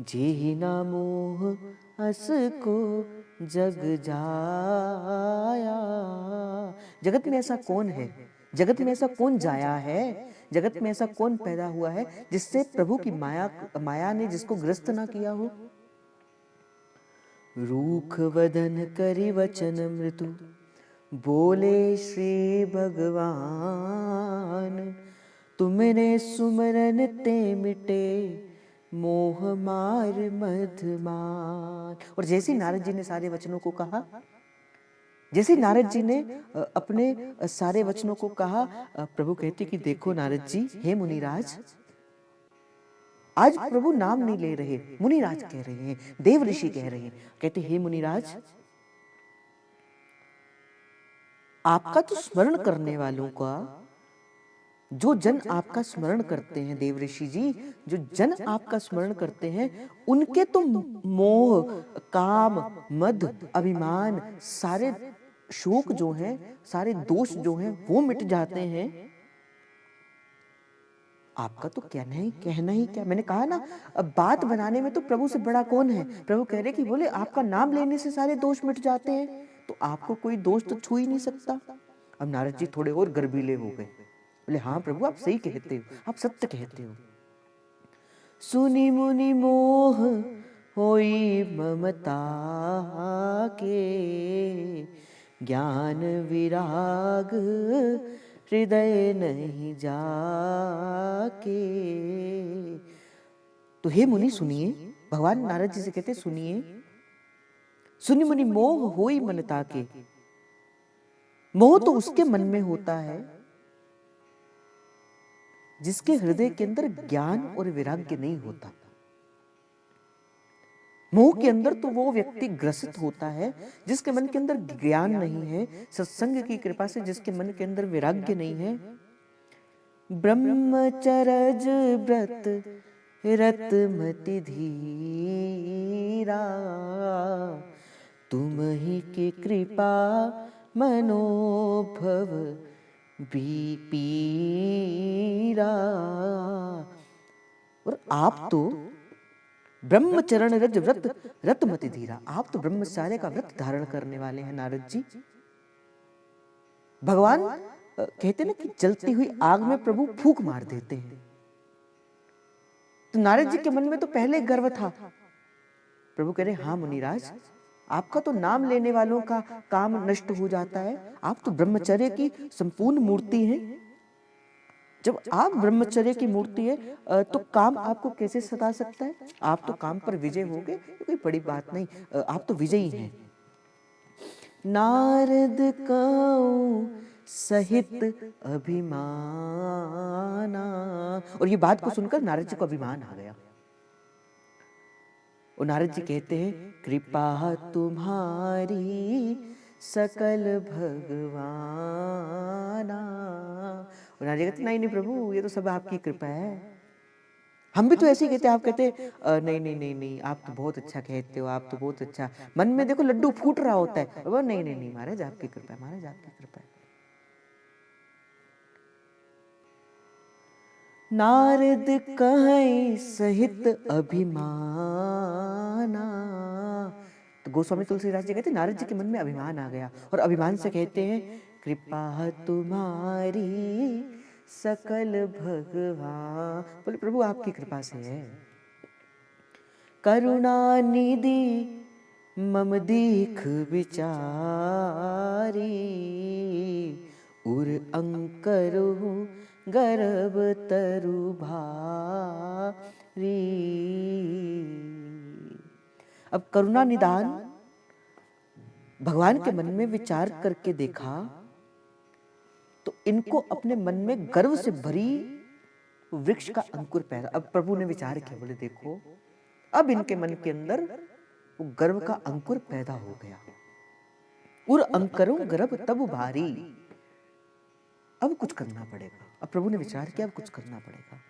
जेहि ना मोह अस को जग जाया। जगत में ऐसा कौन है, जगत में ऐसा कौन जाया है, जगत में ऐसा कौन पैदा हुआ है जिससे प्रभु की माया ने जिसको ग्रस्त ना किया हो। रूख वदन करि वचन मृदु, बोले श्री भगवान, तुमने सुमरन ते मिटे मोह मार मधमान। और जैसे नारद जी ने सारे वचनों को कहा, जैसे नारद जी ने अपने सारे वचनों को कहा, प्रभु कहते कि देखो नारद जी, हे मुनिराज, आज प्रभु नाम नहीं ले रहे, मुनिराज कह रहे हैं, देव ऋषि कह रहे हैं। कहते हे मुनिराज, आपका तो स्मरण करने वालों का, जो जन आपका स्मरण करते हैं देव ऋषि जी, जो जन आपका स्मरण करते हैं, उनके तो मोह, काम, मद, अभिमान, सारे शोक जो हैं, सारे दोष जो हैं वो मिट जाते हैं। आपका तो कहना ही क्या। मैंने कहा ना, अब बात बनाने में तो प्रभु से बड़ा कौन है। प्रभु कह रहे कि बोले आपका नाम लेने से सारे दोष मिट जाते हैं, तो आपको कोई दोष तो छू ही नहीं सकता। अब नारद जी थोड़े और गर्वीले हो गए, बोले हाँ प्रभु आप सही कहते हो, आप सत्य कहते हो। सुनी मुनि मोह होई ममता के, ज्ञान विराग हृदय नहीं जाके। तो हे मुनि सुनिए, भगवान नारद जी से कहते सुनिए, सुनि मुनि मोह होई मनता के, मोह तो उसके मन में होता है जिसके हृदय के अंदर ज्ञान और वैराग्य नहीं होता। मोह के अंदर तो वो व्यक्ति ग्रसित होता है जिसके मन के अंदर ज्ञान नहीं है, सत्संग की कृपा से जिसके मन के अंदर वैराग्य नहीं है। ब्रह्मचरज व्रत रतमति धीरा, तुम ही की कृपा मनोभव पीरा। और आप तो ब्रह्मचरण रज व्रत रतमति धीरा, आप तो ब्रह्मचार्य का व्रत धारण करने वाले हैं नारद जी। भगवान कहते ना कि जलती हुई आग में प्रभु फूंक मार देते हैं। तो नारद जी के मन में तो पहले गर्व था। प्रभु कह रहे हाँ मुनिराज, आपका तो नाम लेने वालों का काम नष्ट हो जाता है। आप तो ब्रह्मचर्य की संपूर्ण मूर्ति हैं। जब आप ब्रह्मचर्य की मूर्ति है तो काम आपको कैसे सता सकता है? आप तो काम पर विजय हो गए, कोई बड़ी बात नहीं, आप तो विजयी हैं। नारद कहूं सहित अभिमाना, और ये बात को सुनकर नारद जी को अभिमान आ गया। और नारद जी कहते हैं कृपा तुम्हारी सकल भगवाना। और नारद जी कहते नहीं नहीं प्रभु, ये तो सब आपकी कृपा है। हम भी तो ऐसे ही कहते हैं। आप कहते नहीं नहीं नहीं नहीं, आप तो बहुत अच्छा कहते हो, आप तो बहुत अच्छा, मन में देखो लड्डू फूट रहा होता है। वो नहीं नहीं नहीं महाराज आपकी कृपा है, महाराज आपकी कृपा है। नारद कहे सहित अभिमाना। तो गोस्वामी तुलसीदास जी कहते नारद जी के मन में अभिमान आ गया और अभिमान से कहते हैं कृपा तुम्हारी सकल भगवान। बोले प्रभु आपकी कृपा से है। करुणा निधि मम दीख विचारी, उर अंकरु गर्भ तरु भारी। अब करुणा निदान भगवान के मन में विचार करके देखा तो इनको अपने मन में गर्व से भरी वृक्ष का अंकुर पैदा। अब प्रभु ने विचार किया, बोले देखो अब इनके मन के अंदर वो गर्व का अंकुर पैदा हो गया। उर अंकरों गर्भ तब भारी, अब कुछ करना पड़ेगा। अब प्रभु ने विचार किया अब कुछ करना पड़ेगा।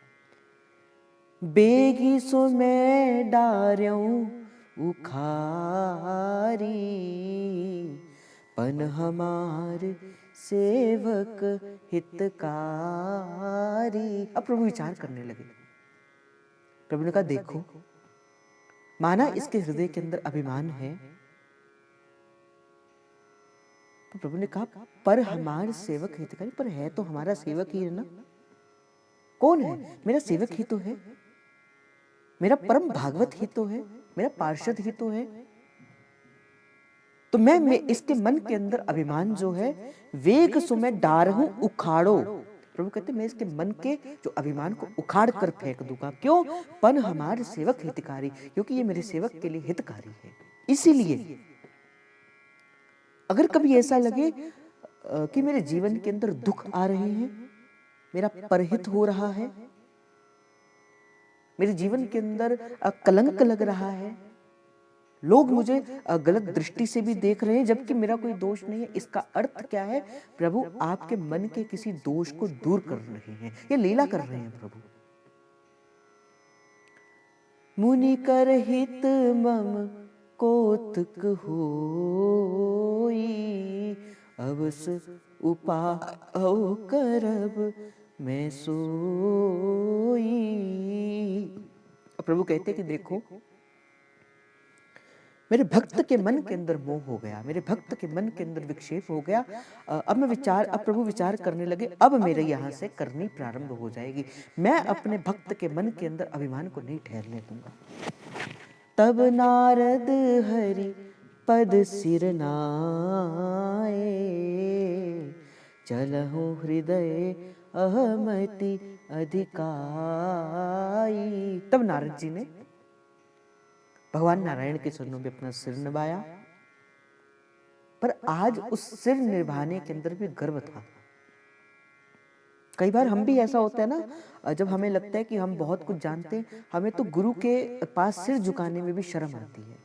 बेगी सो मैं डार्यों उखारी, पन हमार सेवक हितकारी। अब प्रभु विचार करने लगे। प्रभु ने कहा देखो, माना इसके हृदय के अंदर अभिमान है, तो प्रभु ने कहा पर हमारे सेवक हितकारी, पर है तो हमारा सेवक ही है ना। कौन है? मेरा सेवक ही तो है, मेरा परम भागवत ही तो है, मेरा पार्षद ही तो है। तो मैं इसके मन के अंदर अभिमान जो है वेग सो मैं डारहूं उखाड़ो। प्रभु कहते मैं इसके मन के जो अभिमान को उखाड़ कर फेंक दूंगा। क्यों? पन हमारे सेवक हितकारी, क्योंकि ये मेरे सेवक के लिए हितकारी है। इसीलिए अगर कभी ऐसा लगे कि मेरे जीवन के अंदर दुख आ रहे हैं, मेरा परहित हो रहा है, मेरे जीवन के अंदर कलंक लग रहा है, लोग मुझे गलत दृष्टि से भी देख रहे हैं जबकि मेरा कोई दोष नहीं है, इसका अर्थ क्या है? प्रभु आपके मन के किसी दोष को दूर कर रहे हैं, ये लीला कर रहे हैं प्रभु। मुनि कर हित मम कोतक होई, अवस उपाय करब मैं सोई। प्रभु कहते कि देखो मेरे भक्त के मन के अंदर मोह हो गया, मेरे भक्त के मन के अंदर विक्षेप हो गया। अब प्रभु विचार करने लगे, अब मेरे यहाँ से करनी प्रारंभ हो जाएगी। मैं अपने भक्त के मन के अंदर अभिमान को नहीं ठहरने दूंगा। तब नारद हरि पद सिर नाए, चलहु हृदय अहमति अधिकाई। तब नारद जी ने भगवान नारायण के चरणों में अपना सिर नवाया पर आज उस सिर निभाने के अंदर भी गर्व था। कई बार हम भी ऐसा होता है ना, जब हमें लगता है कि हम बहुत कुछ जानते हैं, हमें तो गुरु के पास सिर झुकाने में भी शर्म आती है,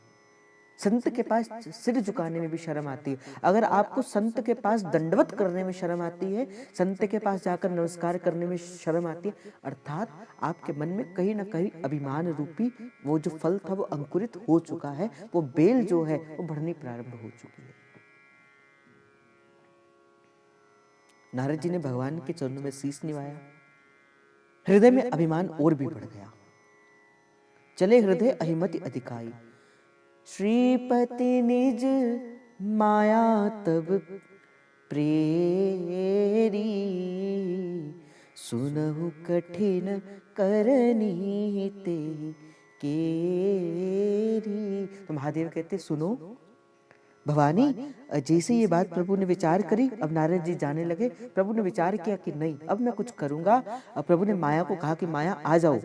संत के पास सिर झुकाने में भी शर्म आती है। अगर आपको संत के पास दंडवत करने में शर्म आती है, संत के पास जाकर नमस्कार करने में शर्म आती है, अर्थात आपके मन में कहीं ना कहीं अभिमान रूपी वो जो फल था वो अंकुरित हो चुका है, वो बेल जो है वो बढ़नी प्रारंभ हो चुकी है। नारद जी ने भगवान के चरणों में शीश निवाया, हृदय में अभिमान और भी बढ़ गया। चले हृदय अहिमति अधिकाई, श्रीपति निज माया तब प्रेरी, सुनहु कठिन करनी ते केरी। तो महादेव कहते सुनो भवानी, जैसे ये बात प्रभु ने विचार करी, अब नारद जी जाने लगे। प्रभु ने विचार किया कि नहीं, अब मैं कुछ करूंगा। अब प्रभु ने माया को कहा कि माया आ जाओ।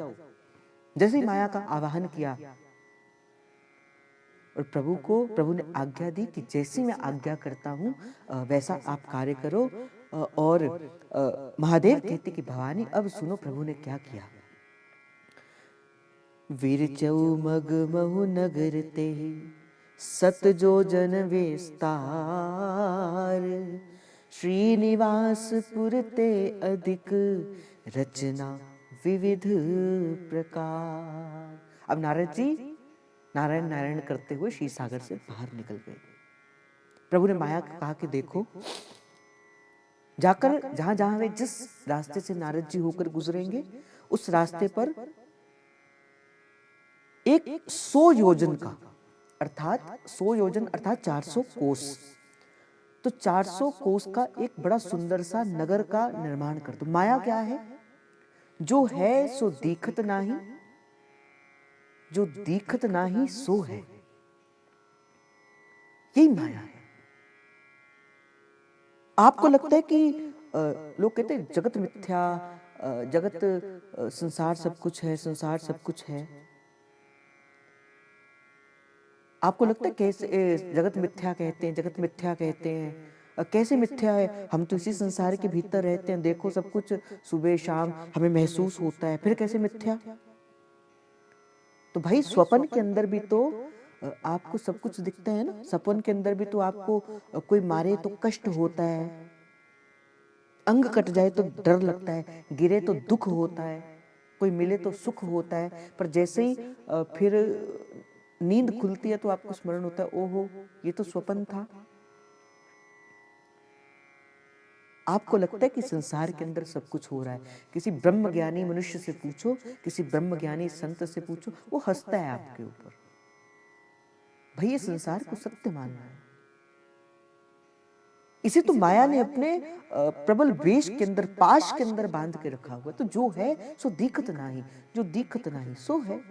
जैसे ही माया का आवाहन किया और प्रभु ने आज्ञा दी कि जैसी मैं आज्ञा करता हूं वैसा आप कार्य करो। और महादेव कहते कि भवानी अब सुनो प्रभु ने क्या किया। वीरचौ मग महु नगर ते सत जो जन विस्तार, श्रीनिवास पुरते अधिक रचना विविध प्रकार। अब नारद जी नारायण नारायण करते हुए क्षीर सागर से बाहर निकल गए। प्रभु ने माया को कहा कि देखो, जाकर जहां जहां वे जिस रास्ते से नारद जी होकर गुजरेंगे उस रास्ते पर एक 100 योजन का अर्थात 100 योजन अर्थात 400 कोस, तो 400 कोस का एक बड़ा सुंदर सा नगर का निर्माण कर दो। माया क्या है? जो है सो दीखत नाही, जो दीखत नाही सो है, यही माया है। आपको लगता है कि लोग कहते हैं जगत मिथ्या, जगत संसार सब कुछ है, संसार सब कुछ है। आपको लगता है कैसे जगत मिथ्या कहते हैं, जगत मिथ्या कहते हैं, कैसे मिथ्या है? हम तो इसी संसार के भीतर रहते हैं, देखो सब कुछ सुबह शाम हमें महसूस होता है, फिर कैसे मिथ्या? तो भाई स्वप्न के अंदर भी तो आपको सब कुछ दिखता है ना। सपन के अंदर भी तो आपको कोई मारे तो कष्ट होता है, अंग कट जाए तो डर लगता है, गिरे तो दुख होता है, कोई मिले तो सुख होता है। पर जैसे ही फिर नींद खुलती है तो आपको स्मरण होता है, ओहो ये तो स्वप्न था। आपको लगता है कि संसार के अंदर सब कुछ हो रहा है। किसी ब्रह्मज्ञानी मनुष्य से पूछो, किसी ब्रह्मज्ञानी संत से पूछो, वो हंसता है आपके ऊपर। भाई ये संसार को सत्य मानना है। इसे तो माया ने अपने प्रबल वेश के अंदर, पाश के अंदर बांध के रखा हुआ। तो जो है सो दिखत नाही, जो दिखत नाही सो है।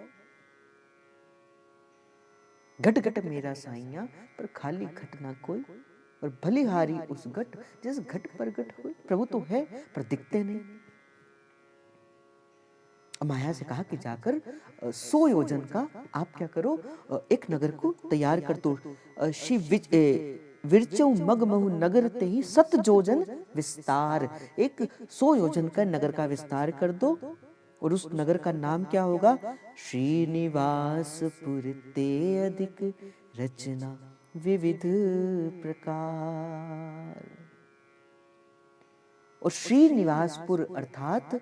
घट घट मेरा साइया पर खाली घट ना कोई, और भलिहारी उस घट जिस घट पर घट हो। प्रभु तो है पर दिखते नहीं। माया से कहा कि जाकर 100 योजन का आप क्या करो, एक नगर को तैयार कर दो। विरचौ मग महु नगर ते ही सत जोजन विस्तार, एक 100 योजन का नगर का विस्तार कर दो। और उस नगर का नाम क्या होगा? श्रीनिवासपुर ते अधिक रचना विविध प्रकार। और श्रीनिवासपुर अर्थात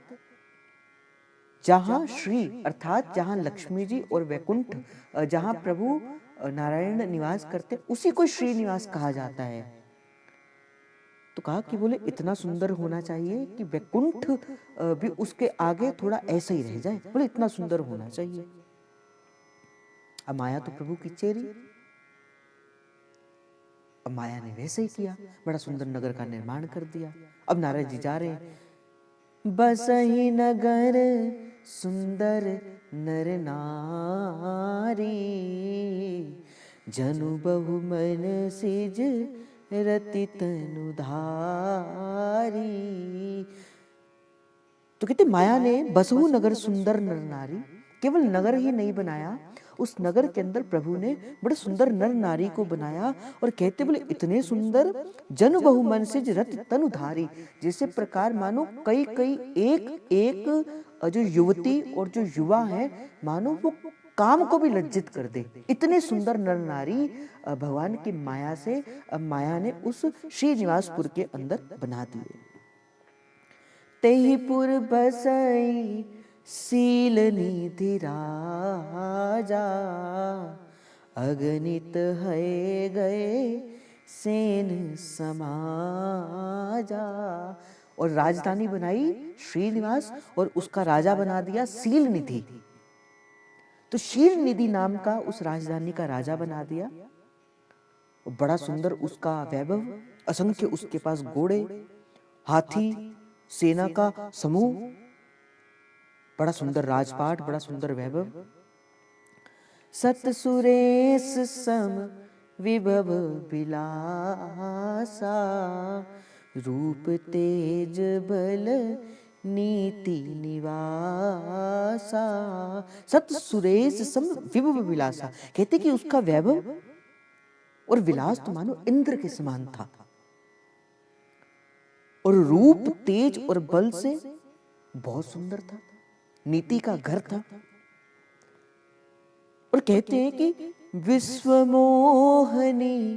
जहां श्री अर्थात जहां लक्ष्मी जी और वैकुंठ, जहां प्रभु नारायण निवास करते, उसी को श्रीनिवास कहा जाता है। तो कहा कि बोले इतना सुंदर होना चाहिए कि वैकुंठ भी उसके आगे थोड़ा ऐसा ही रह जाए। बोले इतना सुंदर होना चाहिए। अब माया तो प्रभु की चेरी, अब माया ने वैसे ही किया, बड़ा सुंदर नगर का निर्माण कर दिया। अब नारद जी जा रहे हैं। बसहि नगर सुंदर नर नारी, जनु बहु मन सिज रति तनु धारी। तो कहते माया ने बसहु नगर सुंदर नर नारी, केवल नगर ही नहीं बनाया, उस नगर के अंदर प्रभु ने बड़े सुंदर नर नारी को बनाया और कहते बोले इतने सुंदर जन बहु मन से रत तनुधारी, जैसे प्रकार मानो कई कई एक एक जो युवती और जो युवा है मानो वो काम को भी लज्जित कर दे, इतने सुंदर नर नारी भगवान की माया से माया ने उस श्रीनिवासपुर के अंदर बना दिए। तेहीपुर बसई सील निधि राजा, अगणित है गए सेन समाजा। और राजधानी बनाई श्रीनिवास और उसका राजा बना दिया सील निधि। तो शील निधि नाम का उस राजधानी का राजा बना दिया। बड़ा सुंदर उसका वैभव, असंख्य उसके पास घोड़े, हाथी, सेना का समूह, बड़ा सुंदर राजपाट, बड़ा सुंदर वैभव। सत सुरेश सम विभव विलासा, रूप तेज बल नीति निवासा। सत सुरेश सम विभव विलासा, कहते कि उसका वैभव और विलास तो मानो इंद्र के समान था, और रूप तेज और बल से बहुत सुंदर था, नीति का घर था। और कहते हैं कि विश्व मोहनी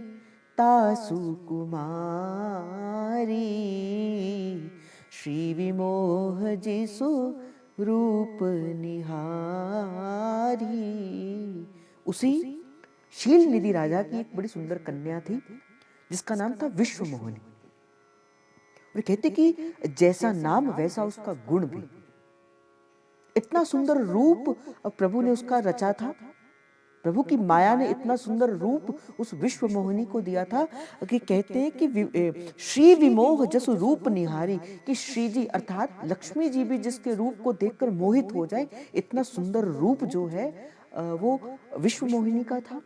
तासु कुमारी, श्री विमोह जिसु रूप निहारी। उसी शील निधि राजा की एक बड़ी सुंदर कन्या थी जिसका नाम था विश्व मोहनी। और कहते कि जैसा नाम वैसा उसका गुण भी, इतना सुंदर रूप प्रभु ने उसका रचा था। प्रभु की माया ने इतना सुंदर रूप उस विश्व मोहिनी को दिया था कि कहते हैं कि श्री विमोह जसु रूप निहारी, कि श्री जी अर्थात लक्ष्मी जी भी जिसके रूप को देखकर मोहित हो जाए, इतना सुंदर रूप जो है वो विश्व मोहिनी का था।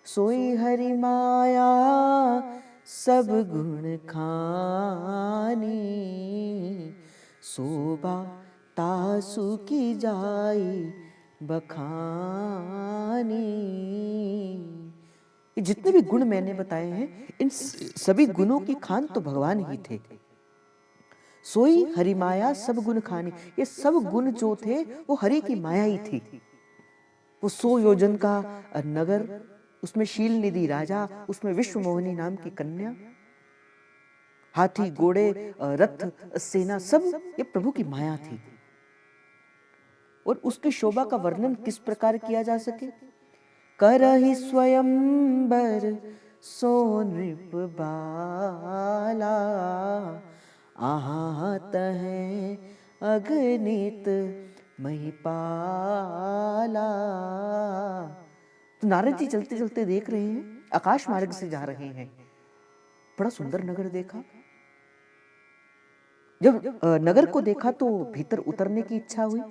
सोई हरि माया सब गुण खानी, शोभा तासु की जाई बखानी। ये जितने भी गुण मैंने बताए हैं, इन सभी गुणों की खान तो भगवान ही थे। सोई हरि माया सब गुण खानी, ये सब गुण जो थे वो हरि की माया ही थी। वो 100 योजन का नगर, उसमें शील निधि राजा, उसमें विश्व मोहिनी नाम की कन्या, हाथी घोड़े रथ सेना, सब ये प्रभु की माया थी। और उसकी शोभा का वर्णन किस प्रकार किया जा सके? करहि स्वयंवर सो नृप बाला, आहत है अगणित महिपाला। तो नारद जी चलते चलते देख रहे हैं, आकाश मार्ग से जा रहे हैं, बड़ा सुंदर नगर देखा। जब नगर को देखा तो भीतर उतरने की इच्छा हुई,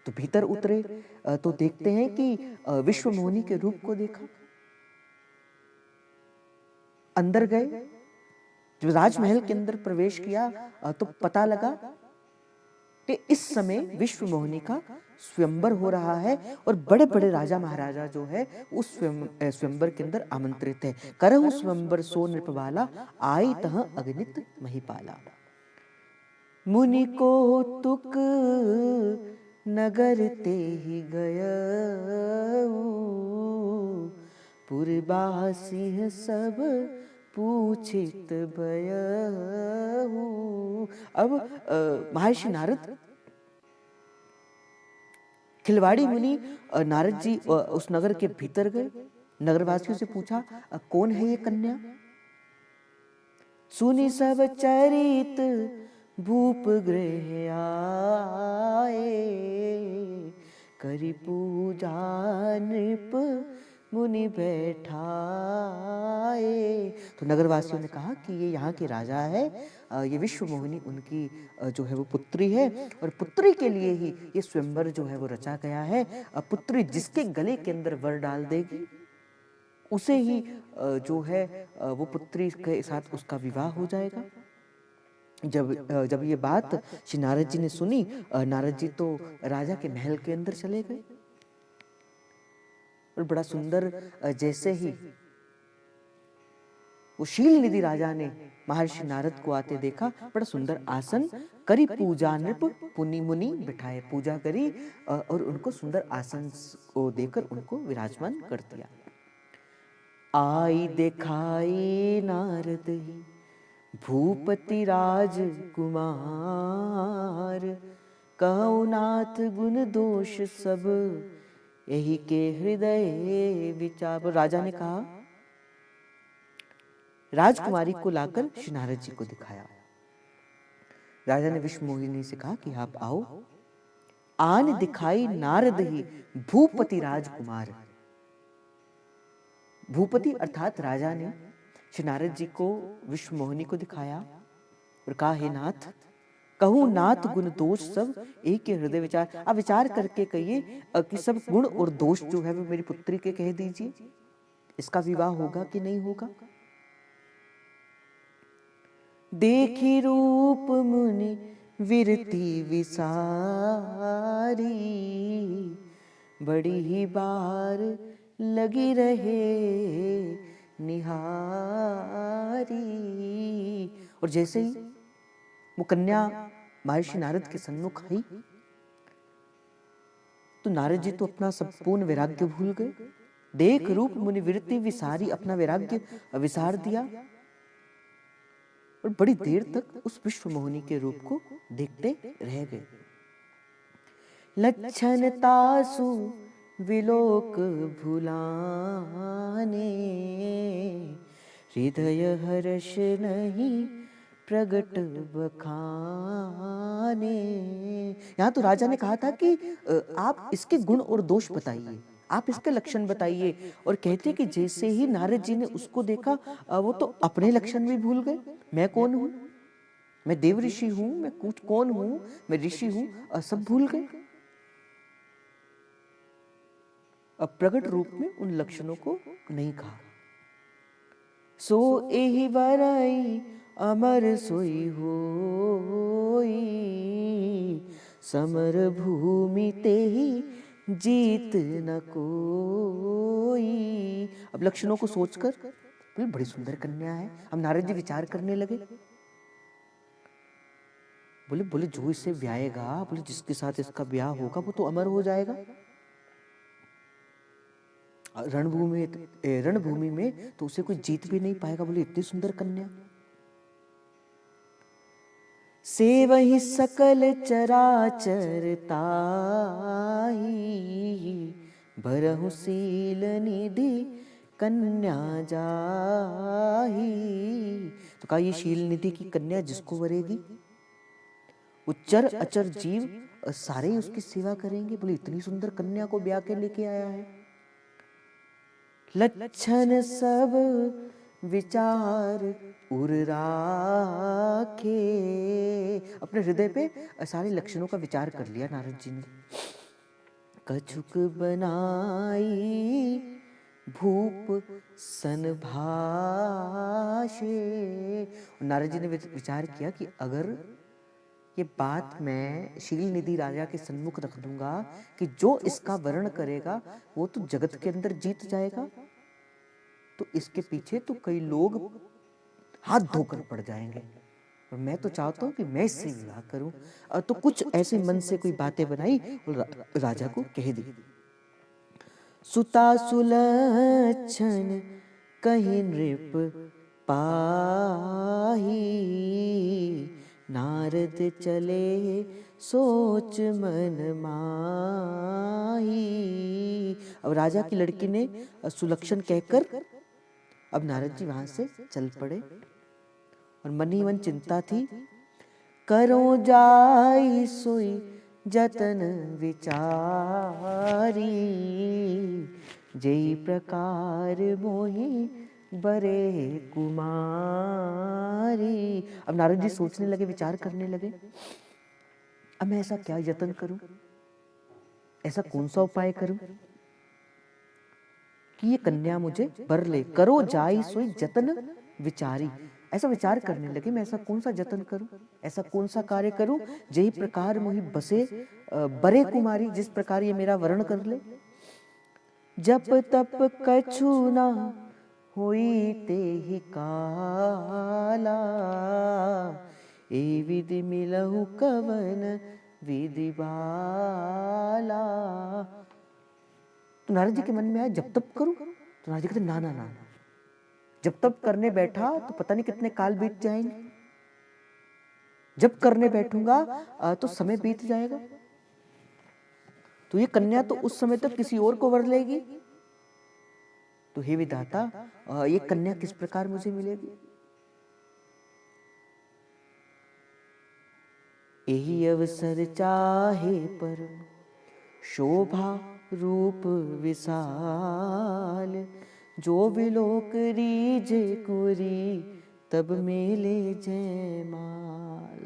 तो भीतर उतरे तो देखते हैं कि विश्व मोहिनी के रूप को देखा। अंदर गए, जब राजमहल के अंदर प्रवेश किया तो पता लगा कि इस समय विश्व मोहिनी का स्वयंवर हो रहा है और बड़े बड़े राजा महाराजा जो है उस स्वयंवर के अंदर आमंत्रित है। करहु स्वयंवर सो नृपबाला, आई तह अगणित महिपाला। मुनि को तुक नगर ते ही गयऊ, पुरबासी सब पूछित भयऊ। अब महर्षि नारद, खिलवाड़ी मुनि नारद जी उस नगर के भीतर गए, नगरवासियों से पूछा कौन है ये कन्या? सुनी सब चरित भूप गृह आए, करी पूजा नृप मुनि बैठाए। तो नगरवासियों ने कहा कि ये यहाँ के राजा है, ये विश्व मोहिनी उनकी जो है वो पुत्री है, और पुत्री के लिए ही ये स्वयंवर जो है वो रचा गया है। पुत्री जिसके गले के अंदर वर डाल देगी उसे ही जो है वो पुत्री के साथ उसका विवाह हो जाएगा। जब ये बात श्री नारद जी ने सुनी, नारद जी तो राजा के महल के अंदर चले गए और बड़ा सुंदर, जैसे ही वो शील निधि राजा ने महर्षि नारद को आते देखा, बड़ा सुंदर आसन करी पूजा नृप पुनि मुनि बिठाए, पूजा करी और उनको सुंदर आसन को देकर उनको विराजमान कर दिया। आई दिखाई नारद भूपति राज कुमार, कहु नाथ गुण दोष सब यही के हृदय विचार। राजा ने कहा, राजकुमारी को लाकर श्री नारद जी को दिखाया। राजा ने विश्व मोहिनी से कहा कि आप आओ। आन दिखाई नारद ही भूपति राजकुमार। भूपति अर्थात राजा ने श्री नारद जी को विश्व मोहिनी को दिखाया और कहा, हे नाथ, कहूं नाथ गुण दोष सब एक के हृदय विचार। आप विचार करके कहिए कि सब गुण और दोष जो है वो मेरी पुत्री के कह दीजिए, इसका विवाह होगा कि नहीं होगा। देखी रूप मुनि विरति विसारी, बड़ी ही बार लगी रहे निहारी। और जैसे ही वो कन्या महर्षि नारद के सन्मुख आई तो नारद जी तो अपना संपूर्ण वैराग्य भूल गए। देख रूप मुनि विरति विसारी, अपना वैराग्य विसार दिया और बड़ी देर तक उस विश्व मोहिनी के रूप को देखते रह गए। लक्षण तासु विलोक भुलाने, हृदय हर्ष नहीं प्रगट बखाने। यहाँ तो राजा ने कहा था कि आप इसके गुण और दोष बताइए, आप इसके लक्षण बताइए। और कहते कि जैसे ही नारद जी ने उसको देखा, वो तो अपने लक्षण भी भूल गए। मैं कौन हूं, मैं देव ऋषि हूं, मैं कुछ कौन हूं, मैं ऋषि हूं, सब भूल गए। अब प्रकट रूप में उन लक्षणों को नहीं कहा। सो एहि वरई अमर सोई होई, समर भूमि ते ही जीत न कोई। अब लक्षणों को सोचकर बोले, बड़ी सुंदर कन्या है। अब नारद जी विचार करने लगे, बोले बोले जो इसे ब्याहेगा, बोले जिसके साथ इसका ब्याह होगा वो तो अमर हो जाएगा। रणभूमि में तो उसे कोई जीत भी नहीं पाएगा। बोले इतनी सुंदर कन्या। से वही सकल चराचर ताही, भरहु शील निधि कन्या जाही। तो कहा, ये शील निधि की कन्या जिसको वरेगी, उच्चर अचर जीव सारे ही उसकी सेवा करेंगे। बोले इतनी सुंदर कन्या को ब्याह के लेके आया है। लक्षण सब विचार उर राखे, अपने हृदय पे सारे लक्षणों का विचार कर लिया नारद जी ने। कछुक बनाई भूप सन भाषे। नारद जी ने विचार किया कि अगर ये बात मैं शील निधि राजा के सन्मुख रख दूंगा कि जो इसका वर्ण करेगा वो तो जगत के अंदर जीत जाएगा, तो इसके पीछे तो कई लोग हाथ धोकर पड़ जाएंगे। और मैं तो चाहता हूं कि मैं इससे विवाह करूं। तो कुछ ऐसे मन से कोई बातें बनाई और राजा को कह दी। सुता सुलक्षण कहीं नृप पाही, नारद चले सोच मन माही। अब राजा की लड़की ने सुलक्षण कहकर अब नारद जी वहां से चल पड़े और मन ही मन चिंता थी। करो जाई सोई जतन विचारी, जय प्रकार मोहि बरे कुमारी। अब नारद जी सोचने लगे, विचार करने लगे, अब मैं ऐसा क्या यत्न करूं, ऐसा कौन सा उपाय करूं कि ये कन्या मुझे वर ले। करो जाई सोई जतन विचारी, ऐसा विचार करने लगे, मैं ऐसा कौन सा जतन करूं, ऐसा कौन सा कार्य करूं जही प्रकार मोहि बसे बरे कुमारी, जिस प्रकार ये मेरा वर्ण कर ले। जप तप कछु ना होई ते ही काला, ए विधि मिलहु कवन विधि बाला। तो नारद जी के मन में आया जब तप करूं, तो नारद जी कहते ना ना ना, जब तप करने बैठा तो पता नहीं कितने काल बीत जाएंगे, जब करने बैठूंगा तो समय बीत जाएगा, तो ये कन्या तो उस समय तक किसी और को वर लेगी, तो हे विधाता ये कन्या किस प्रकार मुझे मिलेगी। यही अवसर चाहे पर शोभा रूप विशाल, जो विलोक रीझे कुरी तब मेले जयमाल।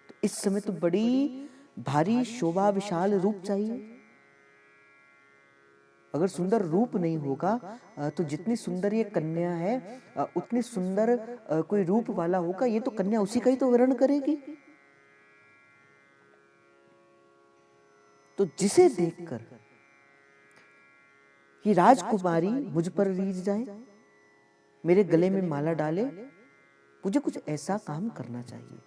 तो इस समय तो बड़ी भारी शोभा विशाल रूप चाहिए। अगर सुंदर रूप नहीं होगा तो जितनी सुंदर ये कन्या है उतनी सुंदर कोई रूप वाला होगा, ये तो कन्या उसी का ही तो वर्ण करेगी। तो जिसे देखकर ये राजकुमारी मुझ पर रीझ जाए, मेरे गले में माला डाले, मुझे कुछ ऐसा काम करना चाहिए।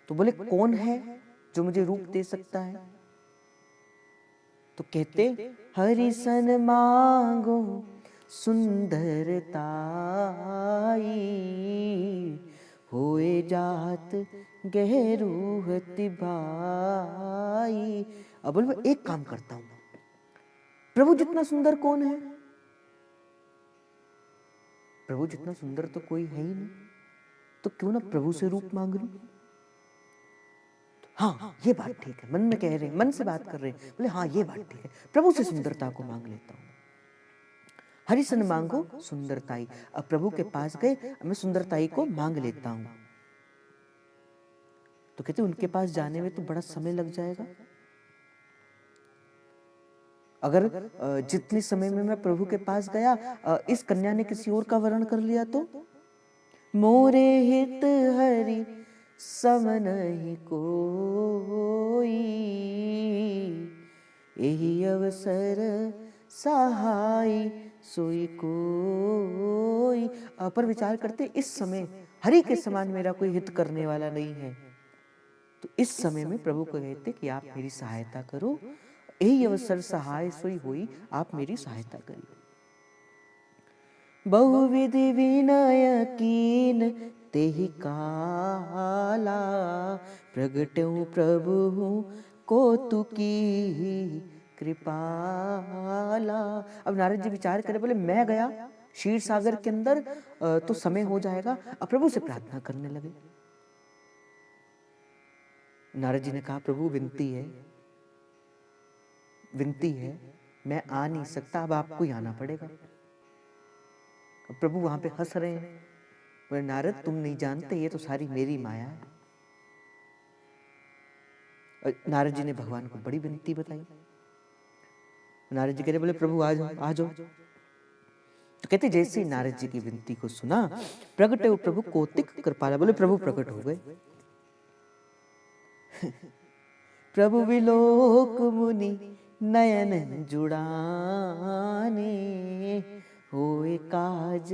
तो बोले कौन है जो मुझे रूप दे सकता है। तो कहते हरिसन मांगो सुंदरताई, होए जात गहरूहति भाई। अब बोले मैं एक काम करता हूं, प्रभु जितना सुंदर कौन है, प्रभु जितना सुंदर तो कोई है ही नहीं, तो क्यों ना प्रभु से रूप मांग लूं। हाँ ये बात ठीक है, मन में कह रहे हैं, मन से बात कर रहे हैं, बोले हाँ ये बात ठीक है, प्रभु से सुंदरता को मांग लेता हूं। हरिसन मांगो सुंदरताई, अब प्रभु के पास गए, मैं सुंदरताई को मांग लेता हूं। तो कहते उनके पास जाने में तो बड़ा समय लग जाएगा। अगर जितने समय में मैं प्रभु के पास गया इस कन्या ने किसी और का वर्ण कर लिया तो मोरे हित हरि सम नहीं कोई, यही अवसर सहाय सोई कोई। पर विचार करते इस समय हरि के समान मेरा कोई हित करने वाला नहीं है, तो इस समय में प्रभु को कहते कि आप मेरी सहायता करो, यही अवसर सहाय सोई हुई, आप मेरी सहायता करिए। बहुविधि विनय कीन तेहि काला, प्रगटऊं प्रभु कौतुकी कृपाला। अब नारद जी विचार करे, बोले मैं गया क्षीर सागर के अंदर तो समय हो जाएगा, अब प्रभु से प्रार्थना करने लगे। नारद जी ने कहा प्रभु विनती है, विनती है, मैं आ नहीं सकता, अब आपको ही आना पड़ेगा। अब प्रभु वहां पे हंस रहे हैं, बोले नारद तुम नहीं जानते, ये तो सारी मेरी माया है। और नारद जी ने भगवान को बड़ी विनती बताई। नारद जी कह रहे, बोले प्रभु आ जाओ आ जाओ। तो कहते जैसे ही नारद जी की विनती को सुना, प्रकट है प्रभु कौतिक कृपाला, बोले प्रभु प्रकट हो गए। प्रभु विलोक मुनि नयन जुड़ाने, होए काज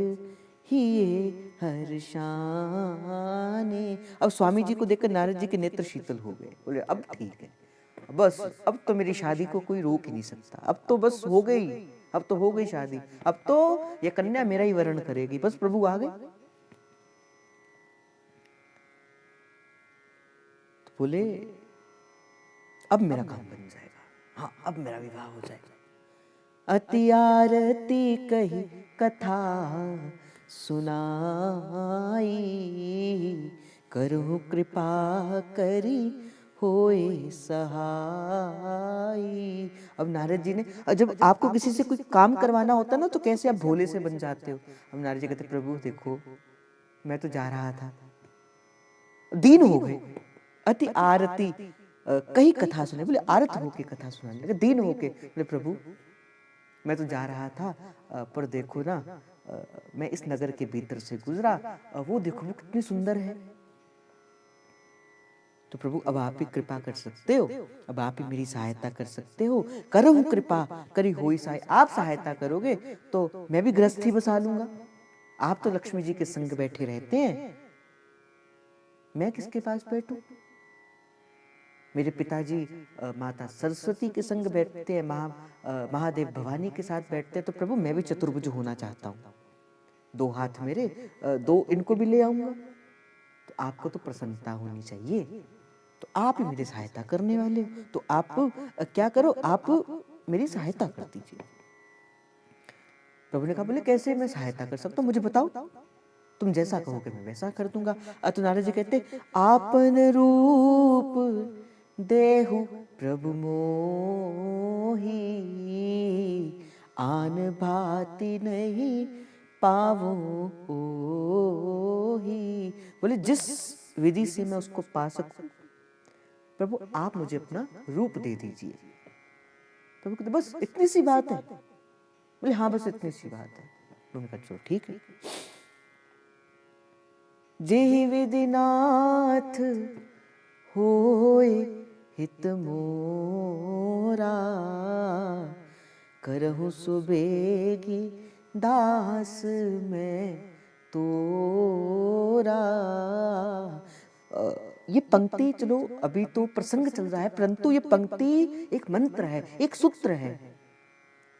हिए हर्षाने। अब स्वामी जी को देखकर नारद जी के नेत्र शीतल हो गए, बोले अब ठीक है, बस अब तो मेरी शादी को कोई रोक ही नहीं सकता, अब तो बस हो गई, अब तो हो गई शादी, अब तो ये कन्या मेरा ही वर्ण करेगी, बस प्रभु आ गए। तो बोले अब मेरा काम बन जाएगा, हाँ अब मेरा विवाह हो जाएगा। अति आरती कही कथा सुनाई, करहु कृपा करी होए सहाय। अब नारद जी ने, जब आपको किसी से कोई काम करवाना होता ना तो कैसे आप भोले से बन जाते हो। अब नारद जी कहते प्रभु देखो मैं तो जा रहा था, दीन हो गए, अति आरती कई कथा सुने, बोले आरत होके कथा सुनाने लगे, दीन होके, बोले प्रभु मैं तो जा रहा था पर देखो ना मैं इस नगर के भीतर से गुजरा, वो देखो वो कितनी सुंदर है। तो प्रभु अब आप ही कृपा कर सकते हो, अब आप ही मेरी सहायता कर सकते हो। करहु कृपा करी होई सहाय, आप सहायता करोगे तो मैं भी गृहस्थी बसा लूंगा। आप तो लक्ष्मी जी के संग बैठे रहते हैं, मैं किसके पास बैठूं? मेरे पिताजी माता सरस्वती के संग बैठते हैं, महादेव भवानी के साथ बैठते हैं, तो प्रभु मैं भी चतुर्भुज होना चाहता हूँ। 2 हाथ मेरे, 2 इनको भी ले आऊंगा। तो आपको तो प्रसन्नता होनी चाहिए, तो आप ही मेरी सहायता करने वाले हो, तो आप क्या करो, आप मेरी सहायता कर दीजिए। प्रभु ने कहा बोले कैसे मैं सहायता कर सकता हूँ, मुझे बताओ, तुम जैसा कहोगे मैं वैसा कर दूंगा। तो नारद जी कहते आपन रूप देहु प्रभु मोही, आन भांति नहीं पावो ओही। बोले जिस विधि से मैं उसको पा सकूं, प्रभु आप मुझे अपना रूप दे दीजिए। प्रभु कहते बस इतनी सी बात है? बोले हाँ बस इतनी सी बात है। उन्होंने कहा चलो ठीक है। जेहि विधिनाथ होए हित मोरा, करहु सुबेगी दास में तोरा। ये पंक्ति चलो अभी तो प्रसंग चल रहा है, परंतु ये पंक्ति एक मंत्र है, एक सूत्र है।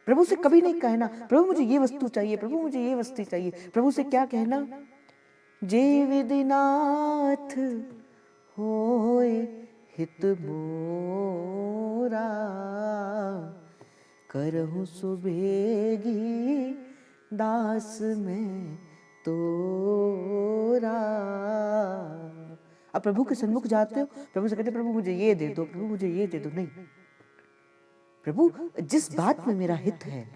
प्रभु से कभी नहीं कहना प्रभु मुझे ये वस्तु चाहिए, प्रभु मुझे ये वस्तु चाहिए। प्रभु से क्या कहना, जे विधिनाथ होए हित मोरा, करहु सुबेगी दास में तोरा। अब प्रभु के सन्मुख जाते हो, प्रभु से कहते प्रभु मुझे ये दे दो, प्रभु मुझे ये दे दो, नहीं प्रभु जिस बात में मेरा हित है।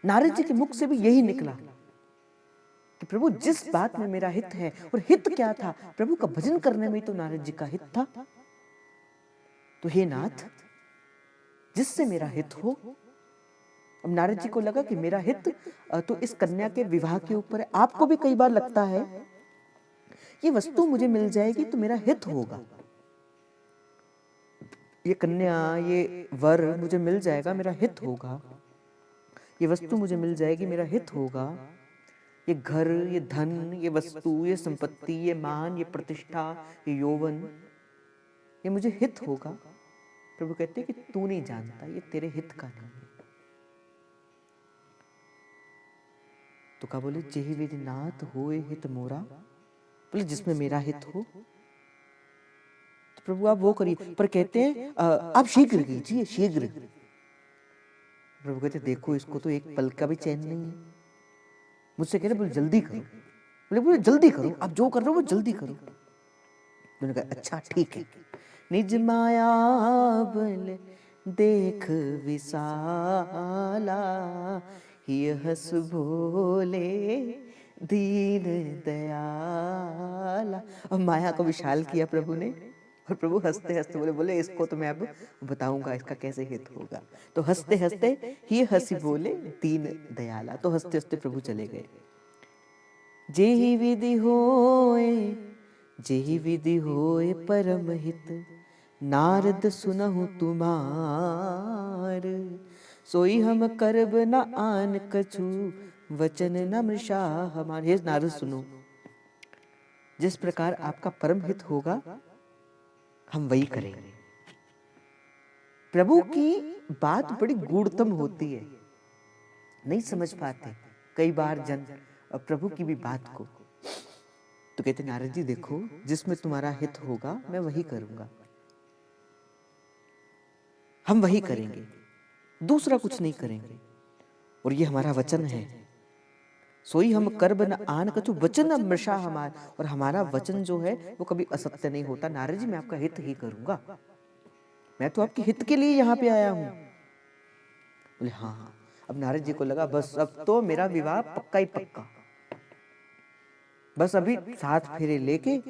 नारद जी के मुख से भी यही निकला कि प्रभु जिस बात में मेरा हित है, और हित क्या था, प्रभु का भजन करने में तो नारद जी का हित था। तो हे नाथ जिससे मेरा हित हो। अब नारद जी को लगा कि मेरा हित तो इस कन्या के विवाह के ऊपर है। आपको भी कई बार लगता है ये वस्तु मुझे मिल जाएगी तो मेरा हित होगा, ये कन्या ये वर मुझे मिल जाएगा मेरा हित होगा, ये वस्तु मुझे मिल जाएगी मेरा हित होगा, ये घर, ये धन, ये वस्तु, ये संपत्ति, ये मान, ये प्रतिष्ठा, ये यौवन, ये मुझे हित होगा। प्रभु कहते हैं कि तू नहीं जानता, ये तेरे हित का नहीं है। तो क्या बोले, जेहि विधिनाथ होए हित मोरा, बोले जिसमें मेरा हित हो। तो प्रभु आप वो करिए, पर कहते हैं आप शीघ्र कीजिए, शीघ्र। प्रभु कहते देखो इसको तो एक पल का भी चैन नहीं है, मुझसे कह रहे बोले जल्दी करो, बोले जल्दी करो, आप जो कर रहे हो वो जल्दी करो। उन्होंने कहा अच्छा ठीक है। निज माया बल देख विशाला, हस भोले दीन दयाला। अब माया को विशाल किया प्रभु ने, और प्रभु हंसते हंसते बोले इसको तो मैं अब बताऊंगा इसका कैसे हित होगा। तो हंसते हंसते ही हंसी बोले दीन दयाला। तो हंसते हंसते प्रभु चले गए। जेहि विधि होए, जेहि विधि होए परम हित, नारद सुनहु तुम्हार, सोई हम करब न आन कछु, वचन न मृषा हमार। हे नारद सुनो, जिस प्रकार आपका परम हित होगा हम वही करेंगे। प्रभु की बात बड़ी गूढ़तम होती है, नहीं समझ पाते कई बार जन प्रभु की भी बात को। तो कहते नारद जी देखो जिसमें तुम्हारा हित होगा मैं वही करूंगा, हम वही करेंगे, दूसरा कुछ नहीं करेंगे। और ये हमारा वचन है, सोई हम करब न आन कछु, वचन मृषा हमार। और हमारा वचन जो है वो कभी असत्य नहीं होता। नारद जी मैं आपका हित ही करूंगा, मैं तो आपके हित के लिए यहाँ पे आया हूं। बोले हाँ। अब नारद जी को लगा बस अब तो मेरा विवाह पक्का ही पक्का, बस अभी 7 फेरे लेके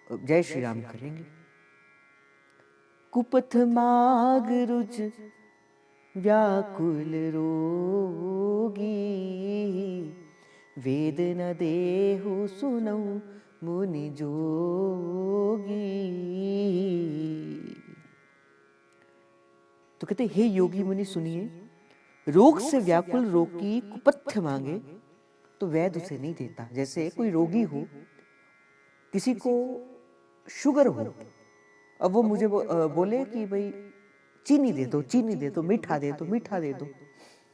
जय श्री राम करेंगे। कुपथ माग रुज व्याकुल रोगी, वेद न देहु सुनऊ मुनि जोगी। तो कहते हे योगी मुनि सुनिए, रोग से व्याकुल रोगी कुपथ्य मांगे तो वैद्य उसे नहीं देता। जैसे कोई रोगी हो, किसी को शुगर हो, अब वो मुझे बोले कि भाई चीनी दे दो, चीनी दे दो, मीठा दे दो, मीठा दे दो,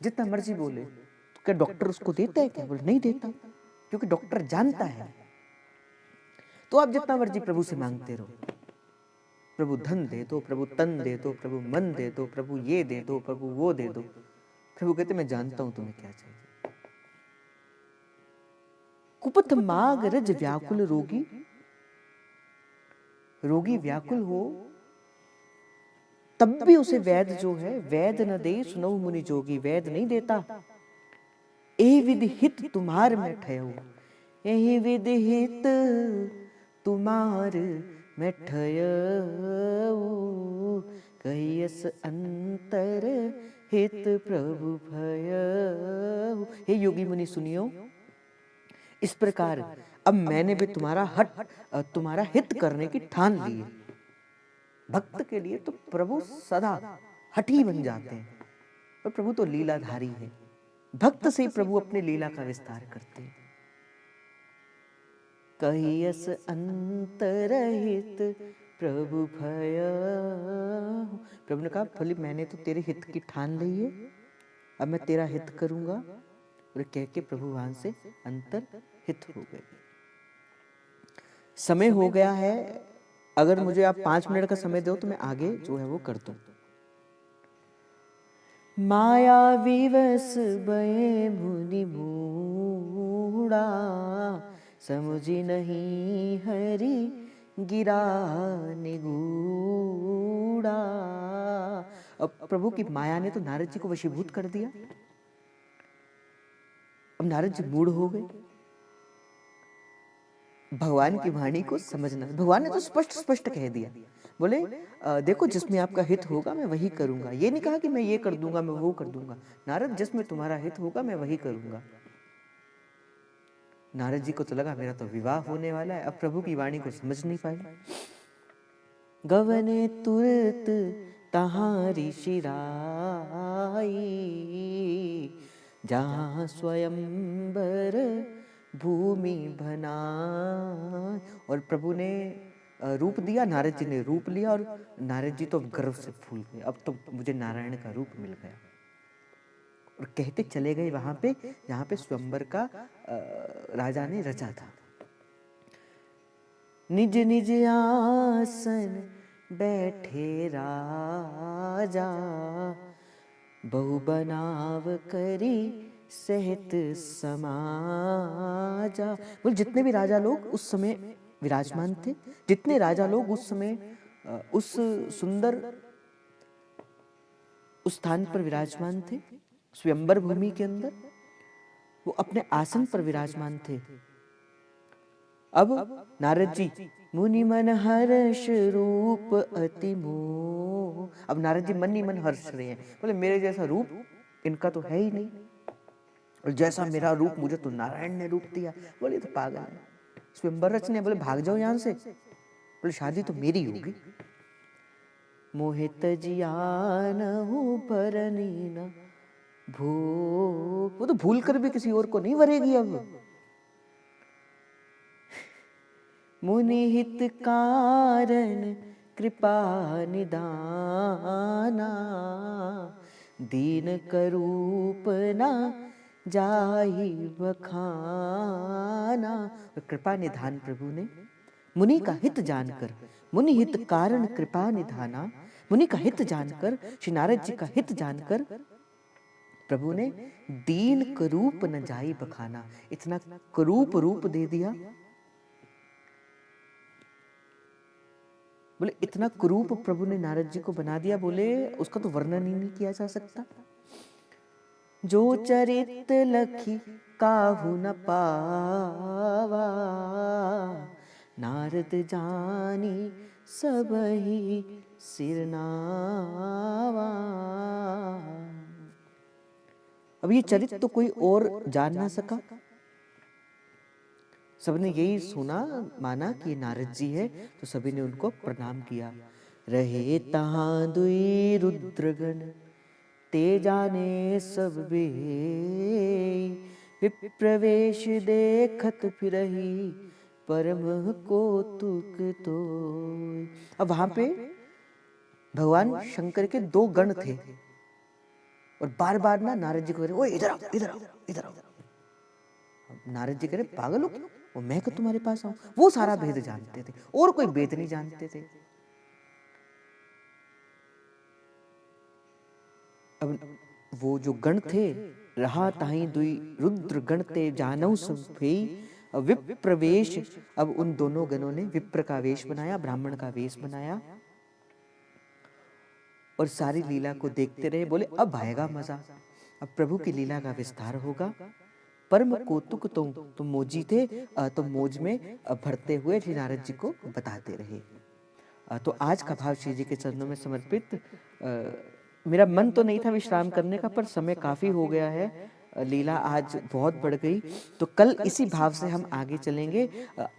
जितना मर्जी बोले, तो क्या डॉक्टर उसको देता है क्या? बोले नहीं देता, क्योंकि डॉक्टर जानता है। तो आप जितना मर्जी प्रभु से मांगते रहो, प्रभु धन दे दो, प्रभु तन दे दो, प्रभु मन दे दो, प्रभु ये दे दो, प्रभु वो दे दो। प्रभु कहते मैं जानता हूं तुम्हें क्या चाहिए। कुपथ माग रज व्याकुल रोगी, रोगी व्याकुल हो तब भी उसे वैद्य जो है, वैद्य न दे सुनऊ मुनि जोगी, वैद्य नहीं देता। ए विधि हित तुम्हार में ठयो, यही विधि हित तुम्हार में ठयो, कहियस अंतर हित प्रभु भयउ। हे योगी मुनि सुनियो, इस प्रकार अब मैंने भी तुम्हारा हित करने की ठान ली है। भक्त के लिए तो प्रभु सदा हठी बन जाते हैं, और प्रभु तो लीलाधारी है। भक्त से ही प्रभु अपने लीला का विस्तार करते हैं। कहियस अंतरहित प्रभु भय, प्रभु ने कहा भले मैंने तो तेरे हित की ठान ली है, अब मैं तेरा हित करूंगा। और कह के प्रभु वहां से अंतर हित हो गए। समय हो गया है, अगर मुझे आप 5 मिनट का समय दो तो मैं आगे जो है वो कर दूं। माया विवश भय मुनि मूढ़ा, समझी नहीं हरि गिरा निगूढ़ा। अब प्रभु की माया ने तो नारद जी को वशीभूत कर दिया। अब नारद जी मूढ़ हो गए। भगवान की वाणी को समझना, भगवान ने तो स्पष्ट स्पष्ट कह दिया। बोले देखो जिसमें आपका हित होगा मैं वही करूंगा। ये नहीं कहा कि मैं ये कर दूंगा, मैं वो कर दूंगा। नारद जिसमें तुम्हारा हित होगा मैं वही करूंगा। नारद जी को तो लगा मेरा तो विवाह होने वाला है, अब प्रभु की वाणी को समझ नहीं पाए। गवने तुरत तहारी शिराई, जहां स्वयंवर भूमि बना। और प्रभु ने रूप दिया, नारद जी ने रूप लिया, और नारद जी तो गर्व से फूल गए, अब तो मुझे नारायण का रूप मिल गया। और कहते चले गए वहां पे जहां पे स्वयंवर का राजा ने रचा था। निज निज आसन बैठे राजा, बहु बनाव करी सहित समाजा। बोल जितने भी राजा लोग उस समय विराजमान थे, जितने राजा लोग उस समय उस सुंदर उस स्थान पर विराजमान थे, स्वयंवर भूमि के अंदर, वो अपने आसन पर विराजमान थे। अब नारद जी मुनि मन हर्ष रूप अति मोह। अब नारद जी मन ही मन हर्ष रहे हैं। बोले मेरे जैसा रूप इनका तो है ही नहीं, और जैसा मेरा रूप मुझे तो नारायण ने रूप दिया। बोले तो पागल है, स्वयंवर रचने। बोले भाग जाओ यहां से। बोले शादी तो मेरी होगी। मोहित जियानहु परनी न भू। वो तो भूल कर भी किसी और को नहीं वरेगी। अब मुनि हित कारण कृपा निदाना, दीन करूपना जाहि बखाना। कृपा निधान प्रभु ने मुनि का हित जानकर, मुनि हित कारण कृपा निधाना, मुनि का हित जानकर, श्री नारद जी का हित जानकर प्रभु ने दीन करूप न जाई बखाना, इतना करूप रूप दे दिया। बोले इतना कुरूप प्रभु ने नारद जी को बना दिया, बोले उसका तो वर्णन ही नहीं किया जा सकता। जो चरित लखी काहू न पावा, नारद जानी सब ही सिरनावा। अब ये चरित्र तो कोई और जान ना सका, सबने यही सुना, माना कि ये नारद जी है, तो सभी ने उनको प्रणाम किया। रहे तहां दुई रुद्रगण, ते जाने सब वे, विप्रवेश देखत फिरही, परम कौतुक तो। अब वहां पे भगवान शंकर के दो गण थे, और बार बार ना नारद जी को कह रहे, ओए इधर आओ, इधर आओ, इधर आओ। नारद जी कह रहे, पागल हो क्या? वो मैं क्यों तुम्हारे पास आऊं? वो सारा भेद जानते थे, और कोई भेद नहीं जानते थे। अब वो जो गण थे, रहा ताही दुई रुद्र गण ते जानऊ सब भेई, विप्र वेश। अब उन दोनों गणों ने विप्र का वेश बनाया, ब्राह्मण का वेश बनाया, और सारी लीला को देखते रहे। बोले अब आएगा मजा, अब प्रभु की लीला का विस्तार होगा। परम कौतुक तुम मोजी थे, तो मोज में भरते हुए श्री नारद जी को बताते रहे। तो आज का भाव श्री जी के चरणों में समर्पित। मेरा मन तो नहीं था विश्राम करने का, पर समय काफी हो गया है, लीला आज बहुत बढ़ गई, तो कल इसी भाव से हम आगे चलेंगे।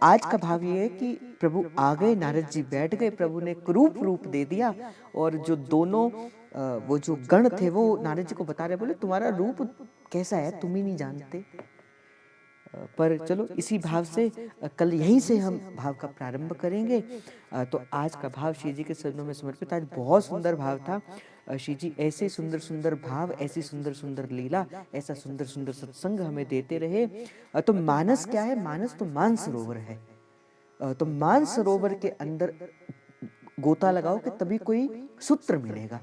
आज का भाव ये है कि प्रभु आ गए, नारद जी बैठ गए, प्रभु ने रूप दे दिया, और जो दोनों वो जो गण थे वो नारद जी को बता रहे, बोले तुम्हारा रूप कैसा है तुम ही नहीं जानते। पर चलो इसी भाव से कल यहीं से हम भाव का प्रारंभ करेंगे। तो आज का भाव श्री जी के चरणों में समर्पित। आज बहुत सुंदर भाव था। श्री जी ऐसे सुंदर सुंदर भाव, ऐसी सुंदर सुंदर लीला, ऐसा सुंदर सुंदर सत्संग हमें देते रहे। तो मानस क्या है? मानस तो मानसरोवर है। तो मानसरोवर के अंदर गोता लगाओ कि तभी कोई सूत्र मिलेगा।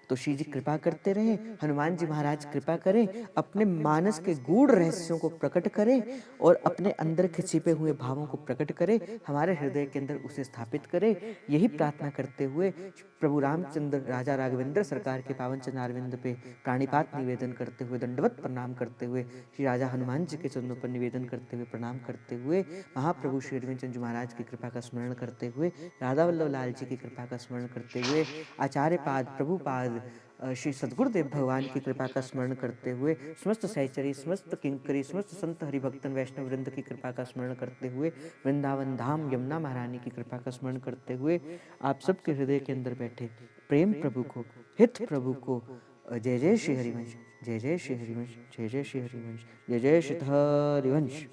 तो श्री जी कृपा करते रहे, हनुमान जी महाराज कृपा करें, अपने मानस के गूढ़ रहस्यों को प्रकट करें, और अपने अंदर के छिपे हुए भावों को प्रकट करें, हमारे हृदय के अंदर उसे स्थापित करें। यही प्रार्थना करते हुए प्रभु रामचंद्र राजा राघवेंद्र सरकार के पावन चरणारविंद पे प्राणिपात निवेदन करते हुए, दंडवत प्रणाम करते हुए, श्री राजा हनुमान जी के चरणों पर निवेदन करते हुए, प्रणाम करते हुए, महाप्रभु श्री अरविंद चंद्र महाराज की कृपा का स्मरण करते हुए, राधा वल्लभ लाल जी की कृपा का स्मरण करते हुए, आचार्य पाद प्रभुपाद श्री सद्गुरुदेव भगवान की कृपा का स्मरण करते हुए, समस्त सहचरी, समस्त किंकरी, समस्त संत हरिभक्तन वैष्णव वृंद की कृपा का स्मरण करते हुए, वृंदावन धाम यमुना महारानी की कृपा का स्मरण करते हुए, आप सबके हृदय के अंदर बैठे प्रेम प्रभु को, हित प्रभु को, जय जय श्री हरिवंश, जय जय श्री हरिवंश, जय जय श्री हरिवंश, जय जय श्री हरिवंश।